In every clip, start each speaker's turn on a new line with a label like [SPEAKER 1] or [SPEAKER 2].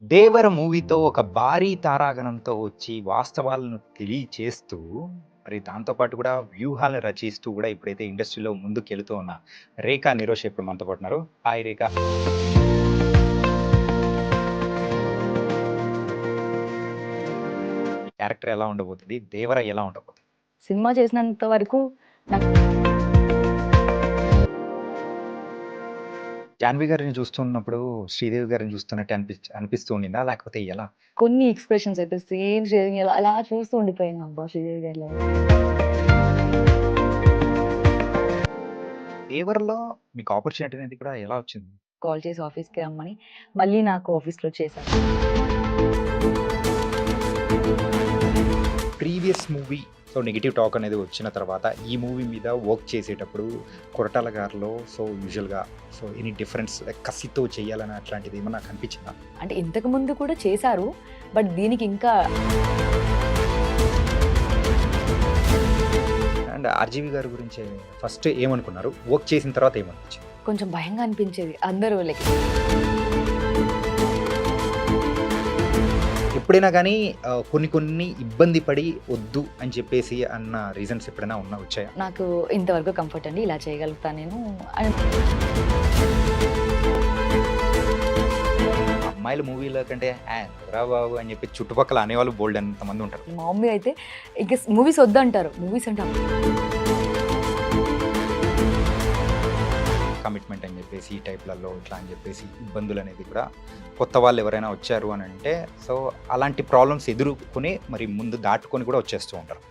[SPEAKER 1] 'దేవర' మూవీతో ఒక భారీ తారాగణంతో వచ్చి వాస్తవాలను తెలియచేస్తూ, మరి దాంతో పాటు కూడా వ్యూహాలను రచిస్తూ కూడా ఇప్పుడైతే ఇండస్ట్రీలో ముందుకెళ్తూ ఉన్న 'రేఖా నిరోష్' ఇప్పుడు మనతో పాటు ఉన్నారు. హాయ్ రేఖా. క్యారెక్టర్ ఎలా ఉండబోతుంది? 'దేవర' ఎలా ఉండబోతుంది?
[SPEAKER 2] సినిమా చేసినంత వరకు నాకు
[SPEAKER 1] 'జాన్వి' గారిని చూస్తున్నప్పుడు 'శ్రీదేవి' గారిని చూస్తున్నట్టు అనిపిస్తూ ఉండిందా? లేకపోతే ఎలా?
[SPEAKER 2] కొన్ని ఎక్స్‌ప్రెషన్స్ అయితే సేమ్ శ్రీదేవి అలా చూస్తూ ఉండిపోయాను. అబ్బా! శ్రీదేవి గారిలా
[SPEAKER 1] 'దేవర'లో మీకు ఆపర్చునిటీ అనేది కూడా ఎలా వచ్చింది?
[SPEAKER 2] కాల్ చేసి ఆఫీస్‌కి రమ్మని మళ్ళీ నాకు ఆఫీస్‌లో చేశారు.
[SPEAKER 1] Previous movie so negative talk అనేది వచ్చిన తర్వాత ఈ మూవీ మీద వర్క్ చేసేటప్పుడు కొరటాల గారిలో సో యూజువల్గా సో ఎనీ డిఫరెన్స్ కసితో చేయాలని అట్లాంటిది ఏమన్నా నాకు అనిపించిందా?
[SPEAKER 2] అంటే ఇంతకు ముందు కూడా చేశారు. బట్ దీనికి ఇంకా
[SPEAKER 1] అండ్ ఆర్జీవి గారి గురించి ఫస్ట్ ఏమనుకున్నారు, వర్క్ చేసిన తర్వాత ఏమనిపించింది?
[SPEAKER 2] కొంచెం భయంగా అనిపించేది. అందరూ లైక్
[SPEAKER 1] ఎప్పుడైనా కానీ కొన్ని కొన్ని ఇబ్బంది పడి వద్దు అని చెప్పేసి అన్న రీజన్స్ ఎప్పుడైనా వచ్చాయా?
[SPEAKER 2] నాకు ఇంతవరకు కంఫర్ట్ అండి. ఇలా చేయగలుగుతా నేను అని
[SPEAKER 1] అమ్మాయిల మూవీలో కంటే రా బాబు అని చెప్పి చుట్టుపక్కల అనేవాళ్ళు బోల్డ్ అంతమంది ఉంటారు.
[SPEAKER 2] మా మమ్మీ అయితే ఇంక మూవీస్ వద్దంటారు. మూవీస్ అంటే
[SPEAKER 1] కమిట్మెంట్ అని చెప్పేసి ఈ టైప్లలో ఇట్లా అని చెప్పేసి ఇబ్బందులు అనేది కూడా కొత్త వాళ్ళు ఎవరైనా వచ్చారు అని అంటే సో అలాంటి ప్రాబ్లమ్స్ ఎదుర్కొని మరి ముందు దాటుకొని కూడా వచ్చేస్తూ ఉంటారు.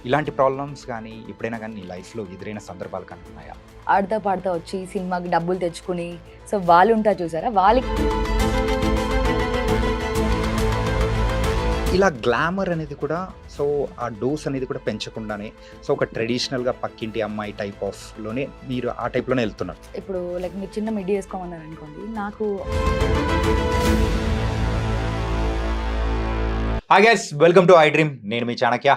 [SPEAKER 1] ఇలాంటి ప్రాబ్లమ్స్ కానీ ఎప్పుడైనా కానీ నీ లైఫ్లో ఎదురైన సందర్భాలు కానీ ఉన్నాయా?
[SPEAKER 2] ఆడతా పాడతా వచ్చి సినిమాకి డబ్బులు తెచ్చుకుని సో వాళ్ళు ఉంటారు చూసారా, వాళ్ళకి
[SPEAKER 1] ఇలా గ్లామర్ అనేది కూడా సో ఆ డోస్ అనేది కూడా పెంచకుండానే సో ఒక ట్రెడిషనల్గా పక్కింటి అమ్మాయి టైప్ ఆఫ్లోనే మీరు ఆ టైప్లోనే వెళ్తున్నారు.
[SPEAKER 2] ఇప్పుడు లైక్ మీరు చిన్న మిడ్డీ వేసుకోమన్నారు అనుకోండి, నాకు
[SPEAKER 1] hi guys, welcome to I dream. నేను మీ చాణక్య.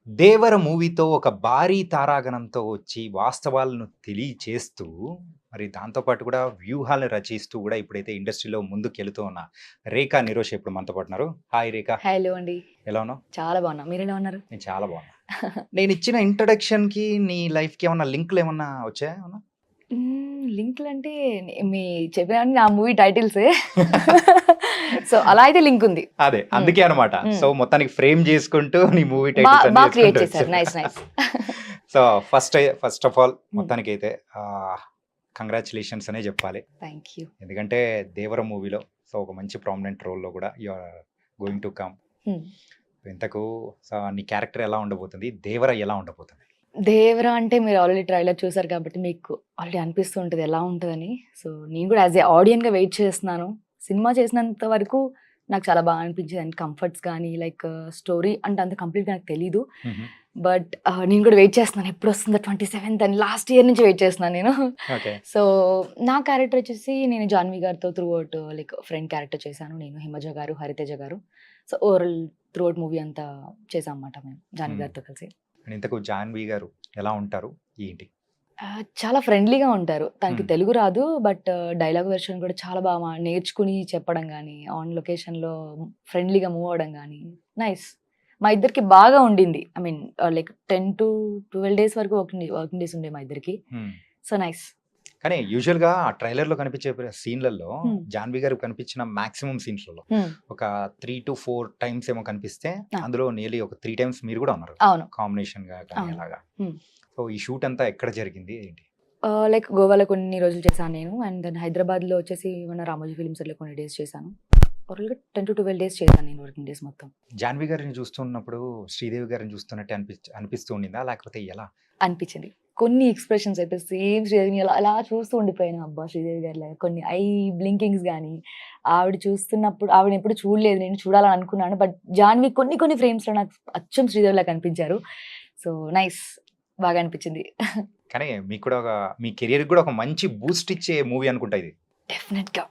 [SPEAKER 1] 'దేవర' మూవీతో ఒక భారీ తారాగణంతో వచ్చి వాస్తవాలను తెలియచేస్తూ మరి దాంతో పాటు కూడా వ్యూహాలను రచిస్తూ కూడా ఇప్పుడైతే ఇండస్ట్రీలో ముందుకెళ్తూ ఉన్న 'రేఖా నిరోష్' ఇప్పుడు మనతో పాటు ఉన్నారు. హాయ్ రేఖా.
[SPEAKER 2] హలో అండి.
[SPEAKER 1] ఎలా ఉన్నావు?
[SPEAKER 2] చాలా బాగున్నా. మీరు ఎలా ఉన్నారు?
[SPEAKER 1] నేను చాలా బాగున్నా. నేను ఇచ్చిన ఇంట్రడక్షన్కి నీ లైఫ్కి ఏమన్నా లింకులు ఏమన్నా వచ్చాయా?
[SPEAKER 2] లింక్లు అంటే మీ చెప్పిన నా మూవీ టైటిల్సే. సో అలా అయితే లింక్ ఉంది.
[SPEAKER 1] అదే అందుకే అనమాట. సో మొత్తానికి ఫ్రేమ్ చేసుకుంటూ నీ మూవీ
[SPEAKER 2] బాగా క్రియేట్ చేశారు. Nice nice.
[SPEAKER 1] So first of all మొత్తానికి అయితే కంగ్రాచులేషన్స్ అనే చెప్పాలి.
[SPEAKER 2] Thank you.
[SPEAKER 1] ఎందుకంటే 'దేవర' మూవీలో సో ఒక మంచి ప్రామినెంట్ రోల్లో కూడా you are going to come. ఇంతకు సో నీ క్యారెక్టర్ ఎలా ఉండబోతుంది? 'దేవర' ఎలా ఉండబోతుంది?
[SPEAKER 2] దేవరా అంటే మీరు ఆల్రెడీ ట్రైలర్ చూసారు కాబట్టి మీకు ఆల్రెడీ అనిపిస్తూ ఉంటుంది ఎలా ఉంటుందని. సో నేను కూడా యాజ్ ఏ ఆడియన్గా వెయిట్ చేస్తున్నాను. సినిమా చేసినంత వరకు నాకు చాలా బాగా అనిపించింది. అండ్ కంఫర్ట్స్ కానీ లైక్ స్టోరీ అంటే అంత కంప్లీట్గా నాకు తెలీదు. బట్ నేను కూడా వెయిట్ చేస్తున్నాను ఎప్పుడు వస్తుందో 27th అని లాస్ట్ ఇయర్ నుంచి వెయిట్ చేస్తున్నాను నేను. సో నా క్యారెక్టర్ వచ్చేసి నేను జాన్వి గారితో through out like friend character చేశాను. నేను హిమజ గారు, హరితేజ గారు. So overall through out movie అంతా చేసాం అన్నమాట మేము జాన్వి గారితో కలిసి.
[SPEAKER 1] ఇంతకు జాన్వి గారు ఎలా ఉంటారు ఏంటి?
[SPEAKER 2] చాలా ఫ్రెండ్లీగా ఉంటారు. తనకి తెలుగు రాదు. బట్ డైలాగ్ వెర్షన్ కూడా చాలా బాగా నేర్చుకుని చెప్పడం కానీ, ఆన్ లొకేషన్లో ఫ్రెండ్లీగా మూవ్ అవ్వడం కానీ నైస్. మా ఇద్దరికి బాగా ఉండింది. I mean like 10 to 12 days వరకు వర్కింగ్ డేస్ ఉండే మా ఇద్దరికి. So nice.
[SPEAKER 1] కానీ యూజువల్గా ఆ ట్రైలర్లో కనిపించే సీన్లలో జాన్వి గారు కనిపించిన మాక్సిమం సీన్స్లలో ఒక 3 to 4 times ఏమో కనిపిస్తే అందులో నియర్లీ ఒక 3 times మీరు కూడా ఉన్నారు.
[SPEAKER 2] అవును.
[SPEAKER 1] కాంబినేషన్ గా కానీ అలాగా. సో ఈ షూట్ అంతా ఎక్కడ జరిగింది ఏంటి?
[SPEAKER 2] లైక్ గోవాలో కొన్ని రోజులు చేశాను నేను. అండ్ దెన్ హైదరాబాద్లో వచ్చేసి మన రామోజీ ఫిలిమ్స్లో కొన్ని డేస్ చేశాను. ఓవరాల్గా 10 to 12 days చేశాను నేను వర్కింగ్ డేస్ మొత్తం.
[SPEAKER 1] జాన్వి గారిని చూస్తున్నప్పుడు శ్రీదేవి గారిని చూస్తున్నట్టు అనిపిస్తూ ఉండిందా? లేకపోతే ఎలా
[SPEAKER 2] అనిపించింది? కొన్ని ఎక్స్‌ప్రెషన్స్ అయితే సేమ్ శ్రీదేవిని అలా చూస్తూ ఉండిపోయాను. అబ్బా! శ్రీదేవి గారిలాగా కొన్ని ఐ బ్లింకింగ్స్ గానీ, ఆవిడ చూస్తున్నప్పుడు ఆవిడని ఎప్పుడు చూడలేదు. నేను చూడాలని అనుకున్నాను. బట్ జాన్వి కొన్ని ఫ్రేమ్స్‌లో నాకు అచ్చం శ్రీదేవిలా కనిపించారు. So nice. బాగా అనిపించింది.
[SPEAKER 1] కానీ మీకు కూడా మీ కెరియర్ కూడా ఒక మంచి బూస్ట్ ఇచ్చే మూవీ అనుకుంటా ఇది.
[SPEAKER 2] డెఫినెట్‌గా.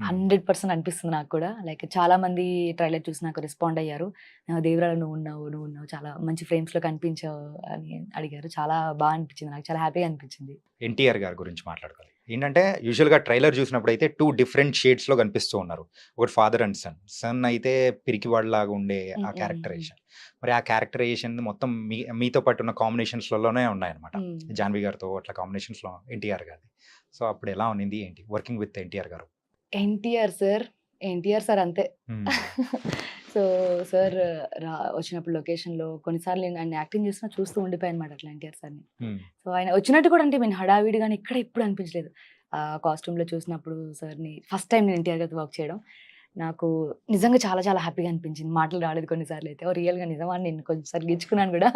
[SPEAKER 2] 100% అనిపిస్తుంది నాకు కూడా. లైక్ చాలా మంది ట్రైలర్ చూసి నాకు రెస్పాండ్ అయ్యారు. దేవరాలో నువ్వున్నావు చాలా మంచి ఫ్రేమ్స్‌లో కనిపించావు అని అడిగారు. చాలా అనిపించింది నాకు. చాలా హ్యాపీగా అనిపించింది.
[SPEAKER 1] ఎన్టీఆర్ గారి గురించి మాట్లాడుకోవాలి. ఏంటంటే యూజువల్‌గా ట్రైలర్ చూసినప్పుడైతే 2 డిఫరెంట్ షేడ్స్‌లో కనిపిస్తూ ఉన్నారు. ఒకటి ఫాదర్ అండ్ సన్. సన్ అయితే పిరికివాడిలాగా ఉండే
[SPEAKER 2] హ్మ్.
[SPEAKER 1] ఆ
[SPEAKER 2] హ్మ్. హ్మ్.
[SPEAKER 1] క్యారెక్టరైజేషన్. మరి ఆ క్యారెక్టరైజేషన్ మొత్తం మీతో పాటు ఉన్న కాంబినేషన్స్‌లలోనే ఉన్నాయన్నమాట.
[SPEAKER 2] హ్మ్.
[SPEAKER 1] జాన్వి గారితో అట్లా కాంబినేషన్స్‌లో ఎన్టీఆర్ గారిది. సో, అప్పుడు ఎలా ఉన్నింది ఏంటి? వర్కింగ్ విత్ ఎన్టీఆర్ గారు.
[SPEAKER 2] ఎన్టీఆర్ సార్ అంతే.
[SPEAKER 1] హ్మ్.
[SPEAKER 2] సో, సార్ వచ్చినప్పుడు లొకేషన్‌లో కొన్నిసార్లు నేను ఆయన యాక్టింగ్ చేస్తున్నా చూస్తూ ఉండిపోయానన్నమాట అట్లా ఎన్టీఆర్ సార్‌ని.
[SPEAKER 1] హ్మ్.
[SPEAKER 2] సో, ఆయన వచ్చినట్టు కూడా అంటే నేను హడావిడిగాని ఎక్కడ ఎప్పుడు అనిపించలేదు. కాస్ట్యూమ్‌లో చూసినప్పుడు సార్‌ని ఫస్ట్ టైమ్ నేను ఎన్టీఆర్ గారితో వర్క్ చేయడం. నాకు నిజంగా చాలా చాలా హ్యాపీగా అనిపించింది. మాటలు రాలేదు కొన్ని సార్లయితే. రియల్‌గా నిజమా అని నేను కొంచెం సార్లు గిచ్చుకున్నాను గూడా.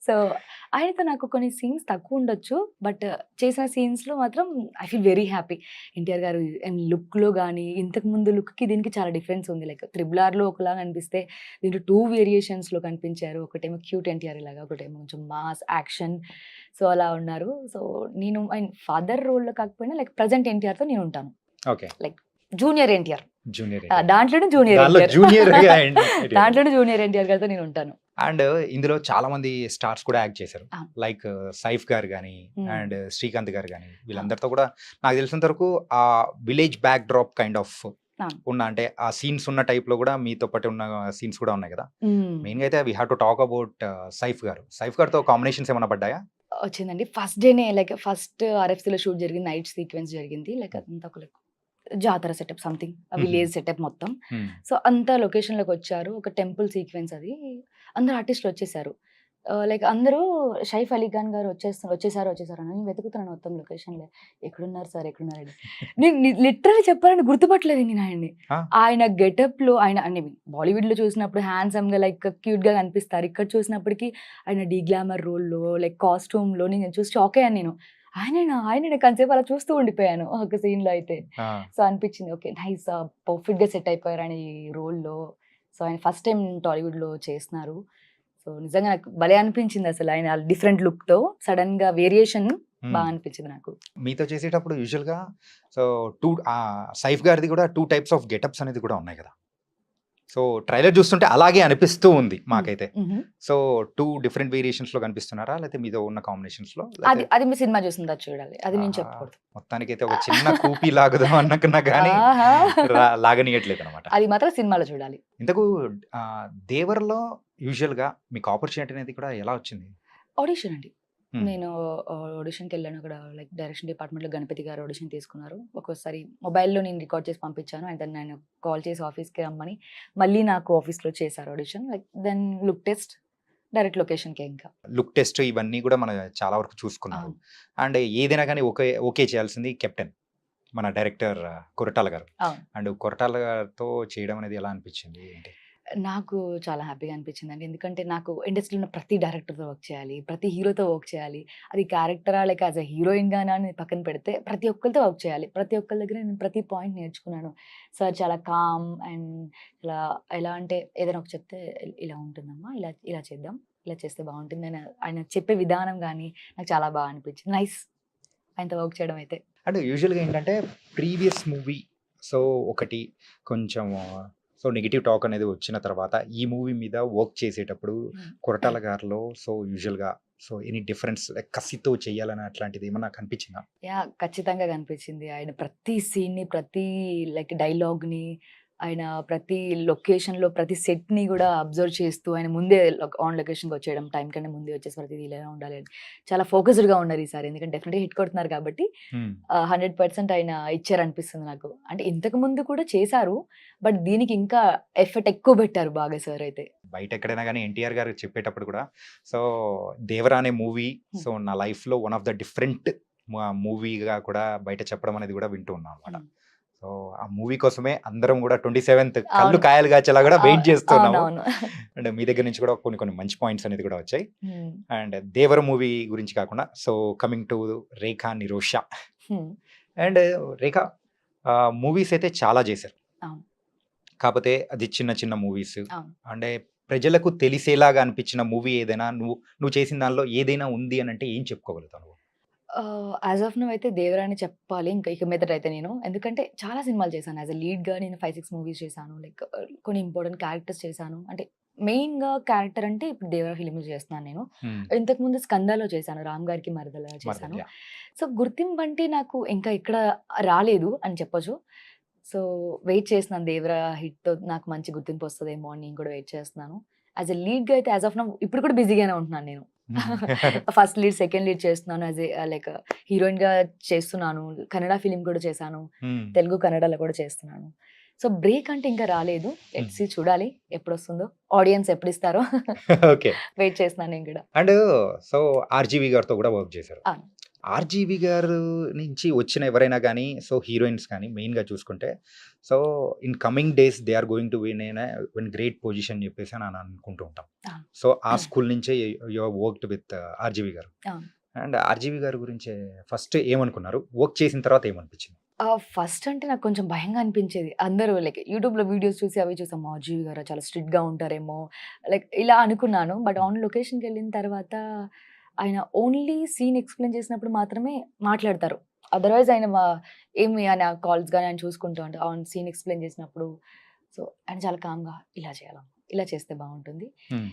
[SPEAKER 2] సో, ఆయనతో నాకు కొన్ని సీన్స్ తక్కువుండొచ్చు. బట్ చేసిన సీన్స్‌లో మాత్రం I feel very happy. NTR గారు లుక్‌లో గాని, ఇంతకు ముందు లుక్‌కి దీనికి చాలా డిఫరెన్స్ ఉంది. లైక్ 'త్రిబుల్ ఆర్'లో ఒకలాగా అనిపిస్తే దీంట్లో 2 వేరియేషన్స్‌లో కనిపించారు. ఒకటేమో క్యూట్ ఎన్టీఆర్ ఇలాగా, ఒకటేమో కొంచెం మాస్ యాక్షన్. సో, అలా ఉన్నారు. సో, నేను ఫాదర్ రోల్‌లో కాకపోయినా లైక్ ప్రెజెంట్ ఎన్టీఆర్‌తో నేనుంటాను.
[SPEAKER 1] Okay.
[SPEAKER 2] Like junior NTR.
[SPEAKER 1] Junior
[SPEAKER 2] దాంట్లోనే జూనియర్
[SPEAKER 1] దానిలో
[SPEAKER 2] ఎన్టీఆర్.
[SPEAKER 1] జూనియర్‌గా
[SPEAKER 2] దాంట్లోనే జూనియర్ ఎన్టీఆర్ గారితో నేనుంటాను.
[SPEAKER 1] అండ్ ఇందులో చాలా మంది స్టార్స్ కూడా యాక్ట్ చేశారు.
[SPEAKER 2] ఆ!
[SPEAKER 1] లైక్ సైఫ్ గారు గాని,
[SPEAKER 2] హ్మ్.
[SPEAKER 1] అండ్ శ్రీకాంత్ గారు గాని
[SPEAKER 2] ఆ!
[SPEAKER 1] వీళ్ళందరితో కూడా నాకు తెలిసినంత వరకు ఆ village back drop kind of
[SPEAKER 2] అవును.
[SPEAKER 1] ఉన్న అంటే ఆ సీన్స్ ఉన్న టైప్‌లో కూడా మీతో పాటు ఉన్న సీన్స్ కూడా ఉన్నాయి కదా!
[SPEAKER 2] హ్మ్.
[SPEAKER 1] మెయిన్‌గా అయితే we have to talk about Saif garu. సైఫ్ గారితో కాంబినేషన్స్ ఏమైనా పడ్డాయా?
[SPEAKER 2] వచ్చిందండి. ఫస్ట్ డేనే లైక్ ఫస్ట్ ఆర్ఎఫ్‌సీలో షూట్ జరిగింది. నైట్ సీక్వెన్స్ జరిగింది. లైక్ అదంతా ఒక లైక్ జాతర సెటప్ సంథింగ్.
[SPEAKER 1] హుహు.
[SPEAKER 2] విలేజ్ సెటప్ మొత్తం.
[SPEAKER 1] హ్మ్.
[SPEAKER 2] సో, అంతా లొకేషన్‌లోకొచ్చారు. ఒక టెంపుల్ సీక్వెన్స్ అది. అందరూ ఆర్టిస్ట్‌లొచ్చేసారు. లైక్ అందరూ షైఫ్ అలీ ఖాన్ గారు వచ్చేసారు అని నేను వెతుకుతున్నాను మొత్తం లొకేషన్‌లో. ఎక్కడున్నారు సార్? ఎక్కడున్నారని. నేను లిటరల్లీ చెప్పాలంటే గుర్తుపట్టలేదు నేను ఆయన్ని.
[SPEAKER 1] ఆ!
[SPEAKER 2] ఆయన గెటప్‌లో ఆయన ఐ మీన్ బాలీవుడ్‌లో చూసినప్పుడు హ్యాండ్సమ్‌గా లైక్ క్యూట్‌గా కనిపిస్తారు. ఇక్కడ చూసినప్పటికి ఆయన డీగ్లామర్ రోల్‌లో లైక్ కాస్ట్యూమ్‌లో నేను చూసి షాక్ అయ్యాను నేను. ఆయనేనా కాసేపు అలా చూస్తూ ఉండిపోయాను ఒక సీన్‌లో అయితే.
[SPEAKER 1] ఆ!
[SPEAKER 2] సో, అనిపించింది ఓకే. నైస్ పర్ఫెక్ట్‌గా సెట్ అయిపోయారు ఆయన ఈ రోల్‌లో. సో, ఆయన ఫస్ట్ టైమ్ టాలీవుడ్‌లో చేస్తున్నారు. సో, నిజంగా నాకు భలే అనిపించింది అసలు ఆయన డిఫరెంట్ లుక్‌తో సడెన్‌గా వేరియేషన్
[SPEAKER 1] హ్మ్.
[SPEAKER 2] అనిపించింది నాకు.
[SPEAKER 1] మీతో చేసేటప్పుడు యూజువల్‌గా సో, 2 సైఫ్ గారిది కూడా 2 టైప్స్ ఆఫ్ గెటప్స్ అనేది కూడా ఉన్నాయి కదా! సో, ట్రైలర్ చూస్తుంటే అలాగే అనిపిస్తూ ఉంది మాకైతే.
[SPEAKER 2] హుహు.
[SPEAKER 1] సో, 2 డిఫరెంట్ వేరియేషన్స్‌లో కనిపిస్తున్నారా? లేతే మీతో ఉన్న కాంబినేషన్స్‌లో?
[SPEAKER 2] అది
[SPEAKER 1] లేతే
[SPEAKER 2] అది మీ సినిమా చూసిన తర్వాత చూడాలి. అది నేను
[SPEAKER 1] ఆహా!
[SPEAKER 2] చెప్పకూడదు.
[SPEAKER 1] మొత్తానికైతే ఒక చిన్న కూపీ లాగుదాం అనుకున్నా గానీ
[SPEAKER 2] ఆహా!
[SPEAKER 1] లాగనీయట్లేదనమాట.
[SPEAKER 2] అది మాత్రం సినిమాలో చూడాలి.
[SPEAKER 1] ఇంతకు 'దేవర'లో యూజువల్‌గా మీకు ఆపర్చునిటీ అనేది కూడా ఎలా వచ్చింది?
[SPEAKER 2] ఆడిషన్ అండి.
[SPEAKER 1] హ్మ్.
[SPEAKER 2] నేను ఆడిషన్‌కెళ్ళాను. అక్కడ లైక్ డైరెక్షన్ డిపార్ట్మెంట్‌లో గణపతి గారు ఆడిషన్ తీసుకున్నారు. ఒక్కోసారి మొబైల్‌లో నేను రికార్డ్ చేసి పంపించాను. అండ్ దెన్ ఆయన కాల్ చేసి ఆఫీస్‌కి రమ్మని మళ్ళీ నాకు ఆఫీస్‌లో చేశారు audition. Like then look test direct లొకేషన్‌కే ఇంకా.
[SPEAKER 1] లుక్ టెస్ట్ ఇవన్నీ గూడా మనం చాలా వరకు చూసుకున్నారు.
[SPEAKER 2] అవును.
[SPEAKER 1] అండ్ ఏదైనా గానీ ఓకే చేయాల్సింది కెప్టెన్. మన డైరెక్టర్ కొరటాల గారు.
[SPEAKER 2] అవును.
[SPEAKER 1] అండ్ కొరటాల గారితో చేయడం అనేది ఎలా అనిపిచ్చింది? ఏంటి?
[SPEAKER 2] నాకు చాలా హ్యాపీగా అనిపించిందండి. ఎందుకంటే నాకు ఇండస్ట్రీలో ఉన్న ప్రతి డైరెక్టర్‌తో వర్క్ చేయాలి. ప్రతి హీరోతో వర్క్ చేయాలి. అది క్యారెక్టరా లేక యాస్ ఎ హీరోయిన్‌గానా అని పక్కన పెడితే ప్రతి ఒక్కళ్ళతో వర్క్ చేయాలి. ప్రతి ఒక్కళ్ళ దగ్గర నేను ప్రతి పాయింట్ నేర్చుకున్నాను. సార్ చాలా కామ్ అండ్ ఇలా ఎలా అంటే ఏదైనా ఒకటి చెప్తే ఇలా ఉంటుందమ్మా. ఇలా ఇలా చేద్దాం. ఇలా చేస్తే బావుంటుంది అని ఆయన చెప్పే విధానం గాని నాకు చాలా అనిపించింది. నైస్ ఆయనతో వర్క్ చేయడం అయితే.
[SPEAKER 1] అంటే యూజువల్‌గా ఏంటంటే ప్రీవియస్ మూవీ సో, ఒకటి కొంచెం సో, నెగెటివ్ టాక్ అనేది వచ్చిన తర్వాత ఈ మూవీ మీద వర్క్ చేసేటప్పుడు
[SPEAKER 2] హ్మ్.
[SPEAKER 1] కొరటాల గారిలో సో, యూజువల్‌గా సో, ఎనీ డిఫరెన్స్ లైక్ కసితో చేయాలని అట్లాంటిది ఏమన్నా కనిపించిందా?
[SPEAKER 2] యాహ్! ఖచ్చితంగా కనిపించింది. ఆయన ప్రతి సీన్‌ని, ప్రతి లైక్ డైలాగ్‌ని, ఆయన ప్రతి లొకేషన్‌లో ప్రతి సెట్‌ని గూడా అబ్జర్వ్ చేస్తూ ఆయన ముందే ఆన్ లొకేషన్‌కొచ్చేయడం. టైం కన్నా ముందే వచ్చేసి ప్రతిది ఇలా ఉండాలి అని. చాలా ఫోకస్డ్‌గా ఉన్నారు ఈసారి. ఎందుకంటే డెఫినెట్‌గా హిట్ కొడుతున్నారు కాబట్టి
[SPEAKER 1] హ్మ్.
[SPEAKER 2] 100% ఆయన ఇచ్చారనిపిస్తుంది నాకు. అంటే ఇంతకు ముందు కూడా చేశారు. బట్ దీనికి ఇంకా ఎఫర్ట్ ఎక్కువ పెట్టారు బాగా సార్ అయితే.
[SPEAKER 1] బయట ఎక్కడైనా గానీ ఎన్టీఆర్ గారు చెప్పేటప్పుడు కూడా సో, 'దేవరా' అనే మూవీ సో, నా లైఫ్‌లో వన్ ఆఫ్ ద డిఫరెంట్ మూవీగా కూడా బయట చెప్పడం అనేది కూడా వింటూ ఉన్నాం అనమాట.
[SPEAKER 2] హ్మ్.
[SPEAKER 1] సో, ఆ మూవీ కోసమే అందరం కూడా 27థ్ కళ్ళు
[SPEAKER 2] అవును.
[SPEAKER 1] కాయలు కాచేలా కూడా వెయిట్ చేస్తున్నాము.
[SPEAKER 2] అవునవును.
[SPEAKER 1] అండ్ మీ దగ్గర నుంచి కూడా కొన్ని కొన్ని మంచి పాయింట్స్ అనేది కూడా వచ్చాయి.
[SPEAKER 2] హ్మ్.
[SPEAKER 1] అండ్ 'దేవర' మూవీ గురించి కాకుండా సో, కమింగ్ టు 'రేఖా నిరోష'
[SPEAKER 2] హ్మ్.
[SPEAKER 1] అండ్ 'రేఖ' మూవీస్ అయితే చాలా చేశారు.
[SPEAKER 2] అవును.
[SPEAKER 1] కాపోతే అది చిన్న చిన్న మూవీస్.
[SPEAKER 2] అవును.
[SPEAKER 1] అంటే ప్రజలకు తెలిసేలాగా అనిపించిన మూవీ ఏదైనా నువ్వు చేసిన దానిలో ఏదైనా ఉంది అనంటే ఏం చెప్పుకోగలుగుతావు నువ్వు?
[SPEAKER 2] యాజ్ ఆఫ్ నౌ అయితే 'దేవరా' అని చెప్పాలి. ఇక మీదట అయితే నేను. ఎందుకంటే చాలా సినిమాలు చేశాను. యాజ్ ఎ లీడ్‌గా నేను 5, 6 మూవీస్ చేశాను. లైక్ కొన్ని ఇంపార్టెంట్ క్యారెక్టర్స్ చేశాను. అంటే మెయిన్‌గా క్యారెక్టర్ అంటే ఇప్పుడు 'దేవరా' ఫిల్మ్‌లో చేస్తున్నాను నేను.
[SPEAKER 1] హ్మ్.
[SPEAKER 2] ఇంతకుముందు 'స్కందాలో' చేశాను. రామ్ గారికి మరదలా చేశాను.
[SPEAKER 1] మరదలు. యాహ్!
[SPEAKER 2] సో, గుర్తింపు అంటే నాకు ఇంకా ఇక్కడ రాలేదు అని చెప్పొచ్చు. సో, వెయిట్ చేస్తున్నాను 'దేవరా' హిట్‌తో నాకు మంచి గుర్తింపు వస్తదేమో అని నేను కూడా వెయిట్ చేస్తున్నాను. యాజ్ ఎ లీడ్‌గా అయితే యాజ్ ఆఫ్ నౌ ఇప్పుడు కూడా బిజీగానే ఉంటున్నాను నేను. ఫస్ట్ లీడ్, సెకండ్ లీడ్ చేస్తున్నాను. యాజ్ ఏ లైక్ హీరోయిన్‌గా చేస్తున్నాను. కన్నడ ఫిల్మ్ కూడా చేశాను.
[SPEAKER 1] హ్మ్.
[SPEAKER 2] తెలుగు, కన్నడలో కూడా చేస్తున్నాను. సో, బ్రేక్ అంటే ఇంకా రాలేదు. లెట్స్ సీ చూడాలి ఎప్పుడొస్తుందో. ఆడియన్స్ ఎప్పుడిస్తారో
[SPEAKER 1] ఓకే.
[SPEAKER 2] వెయిట్ చేస్తున్నాను నేను కూడా.
[SPEAKER 1] అండ్ సో 'ఆర్‌జీవి' గారితో కూడా వర్క్ చేశారు.
[SPEAKER 2] అవును.
[SPEAKER 1] 'ఆర్‌జీవి' గారు నుంచి వచ్చిన ఎవరైనా గానీ, సో హీరోయిన్స్ కానీ మెయిన్‌గా చూసుకుంటే, so in coming days they are going to win great position అని చెప్పేసి అని అనుకుంటూ ఉంటాం.
[SPEAKER 2] ఆ!
[SPEAKER 1] సో ఆ స్కూల్ నుంచే you have worked with 'RGV' గారు.
[SPEAKER 2] అవును.
[SPEAKER 1] అండ్ 'ఆర్‌జీవి' గారి గురించి ఫస్ట్ ఏమనుకున్నారు? వర్క్ చేసిన తర్వాత ఏమనిపించింది?
[SPEAKER 2] ఫస్ట్ అంటే నాకు కొంచెం భయంగా అనిపించేది. అందరూ లైక్ యూట్యూబ్‌లో వీడియోస్ చూసి అవి చూసి అమ్మో! 'ఆర్‌జీవి' గారా చాలా స్ట్రిక్ట్‌గా ఉంటారేమో లైక్ ఇలా అనుకున్నాను. బట్ ఆన్ లొకేషన్‌కెళ్ళిన తర్వాత ఆయన ఓన్లీ సీన్ ఎక్స్‌ప్లెయిన్ చేసినప్పుడు మాత్రమే మాట్లాడతారు. అదర్‌వైజ్ ఆయన ఏమి ఆయన కాల్స్ గాని ఆయన చూసుకుంటూ అంటే ఆన్ సీన్ ఎక్స్‌ప్లెయిన్ చేసినప్పుడు సో, ఆయన చాలా కామ్‌గా ఇలా చేయాలమ్మా, ఇలా చేస్తే బావుంటుంది.
[SPEAKER 1] హ్మ్.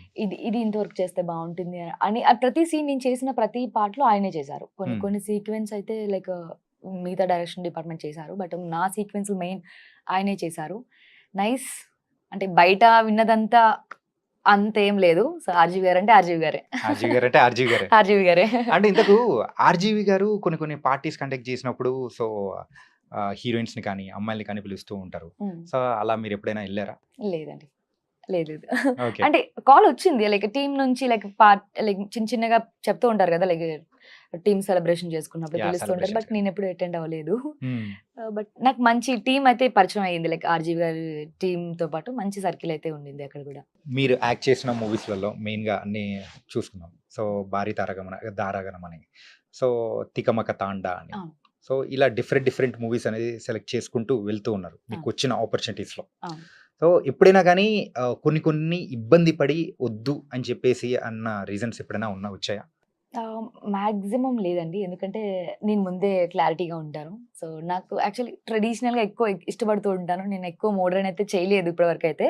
[SPEAKER 2] ఇది ఇంతవరకు చేస్తే బావుంటుంది అని ప్రతి సీన్ నేను చేసిన ప్రతి పార్ట్‌లో ఆయనే చేశారు. కొన్ని
[SPEAKER 1] హ్మ్.
[SPEAKER 2] కొన్ని సీక్వెన్స్ అయితే లైక్ మిగతా డైరెక్షన్ డిపార్ట్‌మెంట్ చేశారు. బట్ నా సీక్వెన్స్ మెయిన్ ఆయనే చేశారు. నైస్ అంటే బయట విన్నదంతా అంతేం లేదు. సో, 'ఆర్‌జీవి' గారంటే 'ఆర్‌జీవి' గారే.
[SPEAKER 1] 'ఆర్‌జీవి' గారంటే 'ఆర్‌జీవి' గారే.
[SPEAKER 2] 'ఆర్‌జీవి' గారే.
[SPEAKER 1] అంటే ఇంతకు 'ఆర్‌జీవి' గారు కొన్ని కొన్ని పార్టీస్ కండక్ట్ చేసినప్పుడు సో హీరోయిన్స్‌ని కానీ, అమ్మాయిల్ని కానీ పిలుస్తూ ఉంటారు.
[SPEAKER 2] హ్మ్.
[SPEAKER 1] సో అలా మీరెప్పుడైనా ఎళ్లారా?
[SPEAKER 2] లేదండి. లేదు.
[SPEAKER 1] ఓకే.
[SPEAKER 2] అంటే కాలొచ్చింది. లైక్ టీమ్ నుంచి లైక్ లైక్ చిన్న చిన్నగా చెప్తూ ఉంటారు గదా! లైక్ టీమ్ సెలబ్రేషన్ చేసుకున్నప్పుడు
[SPEAKER 1] యాహ్!
[SPEAKER 2] పిలుస్తూ ఉంటారు.
[SPEAKER 1] సెలబ్రేషన్స్
[SPEAKER 2] బట్
[SPEAKER 1] కదా!
[SPEAKER 2] నేనెప్పుడు అటెండ్ అవ్వలేదు.
[SPEAKER 1] హ్మ్.
[SPEAKER 2] బట్ నాకు మంచి టీమ్ అయితే పరిచయం అయ్యింది. లైక్ 'ఆర్‌జీవి' గారి టీమ్‌తో పాటు మంచి సర్కిల్ అయితే ఉండింది అక్కడ గూడా.
[SPEAKER 1] మీరు యాక్ట్ చేసిన మూవీస్‌లలో మెయిన్‌గా అన్నీ చూసుకున్నాం. సో 'భారీ దారాగణం' అని, సో 'తికమక తాండా' అని.
[SPEAKER 2] అవును.
[SPEAKER 1] సో ఇలా డిఫరెంట్ డిఫరెంట్ మూవీస్ అనేది సెలెక్ట్ చేసుకుంటూ వెళ్తూ ఉన్నారు.
[SPEAKER 2] అవును.
[SPEAKER 1] మీకొచ్చిన ఆపర్చునిటీస్‌లో.
[SPEAKER 2] అవును.
[SPEAKER 1] సో ఎప్పుడైనా గానీ కొన్ని కొన్ని ఇబ్బంది పడి వద్దు అని చెప్పేసి అన్న రీజన్స్ ఎప్పుడైనా వచ్చాయా?
[SPEAKER 2] మాక్సిమం లేదండి. ఎందుకంటే నేను ముందే క్లారిటీగా ఉంటాను. సో, నాకు యాక్చువల్లీ ట్రెడిషనల్‌గా ఎక్కువ ఇష్టపడుతూ ఉంటాను. నేను ఎక్కువ మోడర్న్ అయితే చేయలేదు ఇప్పటివరకైతే.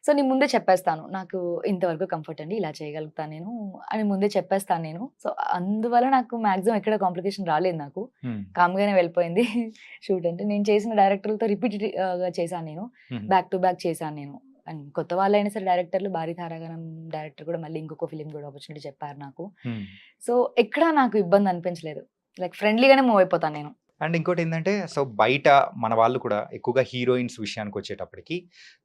[SPEAKER 2] సో, నేను ముందే చెప్పేస్తాను. నాకు ఇంతవరకు కంఫర్ట్ అండి. ఇలా చేయగలుగుతాను నేను అని ముందే చెప్పేస్తాను నేను. సో, అందువల్ల నాకు మాక్సిమం ఎక్కడ కాంప్లికేషన్ రాలేదు నాకు.
[SPEAKER 1] హ్మ్.
[SPEAKER 2] కామ్‌గానే వెళ్ళిపోయింది షూట్ అంటే. నేను చేసిన డైరెక్టర్లతో రిపీటెడ్‌గా చేశాను నేను.
[SPEAKER 1] హుహు.
[SPEAKER 2] బ్యాక్ టు బ్యాక్ చేశాను నేను. అండ్ కొత్త వాళ్ళైనా సరే డైరెక్టర్లు 'భారీ తారాగణం' డైరెక్టర్ కూడా మళ్ళీ ఇంకొక ఫిల్మ్ కూడా ఆపర్చునిటీ చెప్పారు నాకు.
[SPEAKER 1] హ్మ్.
[SPEAKER 2] సో, ఎక్కడా నాకు ఇబ్బంది అనిపించలేదు. లైక్ ఫ్రెండ్లీగానే మూవ్ అయిపోతాను నేను.
[SPEAKER 1] అండ్ ఇంకోటేందంటే, సో బయట మన వాళ్ళు కూడా ఎక్కువగా హీరోయిన్స్ విషయానికొచ్చేటప్పటికి,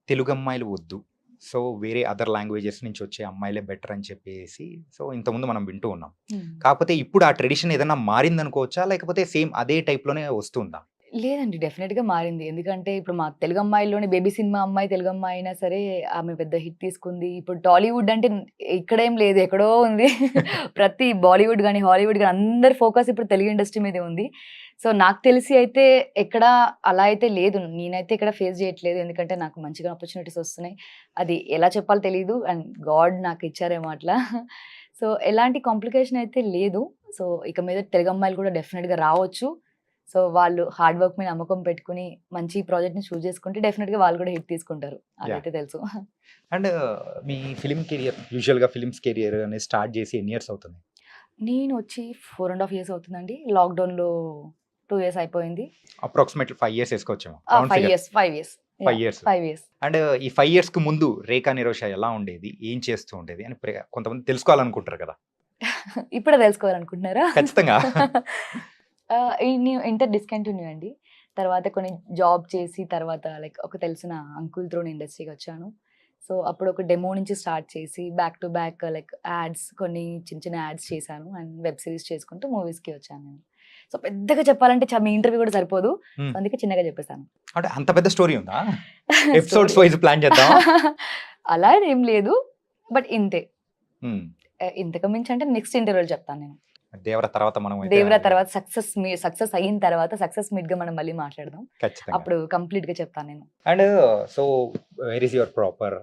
[SPEAKER 1] తెలుగమ్మాయిలు వద్దు. సో వేరే అదర్ లాంగ్వేజెస్ నుంచి వచ్చే అమ్మాయిలే బెటర్ అని చెప్పేసి, సో ఇంతకుముందు మనం వింటూ ఉన్నాం.
[SPEAKER 2] హ్మ్.
[SPEAKER 1] కాకపోతే ఇప్పుడు ఆ ట్రెడిషన్ ఏదన్నా మారిందనుకోవచ్చా? లేకపోతే సేమ్ అదే టైప్‌లోనే వస్తుందా?
[SPEAKER 2] లేదండి. డెఫినిట్‌గా మారింది. ఎందుకంటే ఇప్పుడు మా తెలుగు అమ్మాయిల్లోనే బేబీ సినిమా అమ్మాయి తెలుగు అమ్మాయి అయినా సరే ఆమె పెద్ద హిట్ తీసుకుంది. ఇప్పుడు టాలీవుడ్ అంటే ఇక్కడేం లేదు ఎక్కడో ఉంది. ప్రతి బాలీవుడ్ గాని, హాలీవుడ్ గాని అందరి ఫోకస్ ఇప్పుడు తెలుగు ఇండస్ట్రీ మీదే ఉంది. సో, నాకు తెలిసి అయితే ఎక్కడ అలా అయితే లేదు. నేనైతే ఇక్కడ ఫేస్ చేయట్లేదు. ఎందుకంటే నాకు మంచిగా ఆపర్చునిటీస్ వస్తున్నాయి. అది ఎలా చెప్పాలో తెలీదు. అండ్ గాడ్ నాకు ఇచ్చారేమో అట్లా. సో, ఎలాంటి కాంప్లికేషన్ అయితే లేదు. సో, ఇక మీద తెలుగు అమ్మాయిలు కూడా డెఫినిట్‌గా రావచ్చు. సో, వాళ్ళు హార్డ్ వర్క్ మీద నమ్మకం పెట్టుకొని మంచి ప్రాజెక్ట్‌ని చూజ్ చేసుకుంటే డెఫినిట్‌గా వాళ్ళు కూడా హిట్ తీసుకుంటారు.
[SPEAKER 1] యాహ్!
[SPEAKER 2] అదైతే తెలుసు.
[SPEAKER 1] అండ్ మీ ఫిల్మ్ కెరియర్ యూజువల్‌గా ఫిల్మ్స్ కెరియర్ అనేది స్టార్ట్ చేసి ఎన్ని ఇయర్స్ అవుతుంది?
[SPEAKER 2] నేనొచ్చి 4 ½ ఇయర్స్ అవుతుందండి. లాక్‌డౌన్‌లో 2 ఇయర్స్ అయిపోయింది.
[SPEAKER 1] అప్రాక్సిమేట్‌లీ 5 ఇయర్స్ ఏసుకోవచ్చేమో. Round
[SPEAKER 2] 5
[SPEAKER 1] figure
[SPEAKER 2] years, 5 years.
[SPEAKER 1] 5 years.
[SPEAKER 2] 5 years.
[SPEAKER 1] And ఈ 5 ఇయర్స్‌కి ముందు 'రేఖా నిరోష' ఎలా ఉండేది? ఏం చేస్తూ ఉండేది? అని కొంతమంది తెలుసుకోవాలనుకుంటారు కదా!
[SPEAKER 2] ఇప్పుడే తెలుసుకోవాలనుకుంటున్నారా?
[SPEAKER 1] ఖచ్చితంగా.
[SPEAKER 2] నేను ఇంటర్ డిస్కంటిన్యూ అండి. తర్వాత కొన్ని జాబ్ చేసి తర్వాత లైక్ ఒక తెలిసిన అంకుల్ త్రూ ఇండస్ట్రీకొచ్చాను. సో, అప్పుడు ఒక డెమో నుంచి స్టార్ట్ చేసి back to back like ads కొన్ని చిన్న చిన్న యాడ్స్ చేశాను. అండ్ వెబ్ సీరీస్ చేసుకుంటూ మూవీస్‌కి వచ్చాను నేను. సో, పెద్దగా చెప్పాలంటే మీ ఇంటర్వ్యూ కూడా సరిపోదు. సో,
[SPEAKER 1] హ్మ్.
[SPEAKER 2] అందుకే చిన్నగా చెప్పేసాను.
[SPEAKER 1] అంటే అంత పెద్ద స్టోరీ ఉందా? ఎపిసోడ్స్
[SPEAKER 2] స్టోరీ
[SPEAKER 1] వైస్ ప్లాన్ చేద్దామా?
[SPEAKER 2] అలా ఏం లేదు. బట్ ఇంతే.
[SPEAKER 1] హ్మ్.
[SPEAKER 2] ఇంతకు మించి అంటే నెక్స్ట్ ఇంటర్వ్యూలో చెప్తాను నేను.
[SPEAKER 1] 'దేవర' తర్వాత మనమైతే
[SPEAKER 2] 'దేవరా' తర్వాత సక్సెస్ అయిన తర్వాత సక్సెస్ మీట్‌గా మనం మళ్ళీ మాట్లాడదాం.
[SPEAKER 1] ఖచ్చితంగా.
[SPEAKER 2] అప్పుడు కంప్లీట్‌గా చెప్తాను నేను.
[SPEAKER 1] And so where is your proper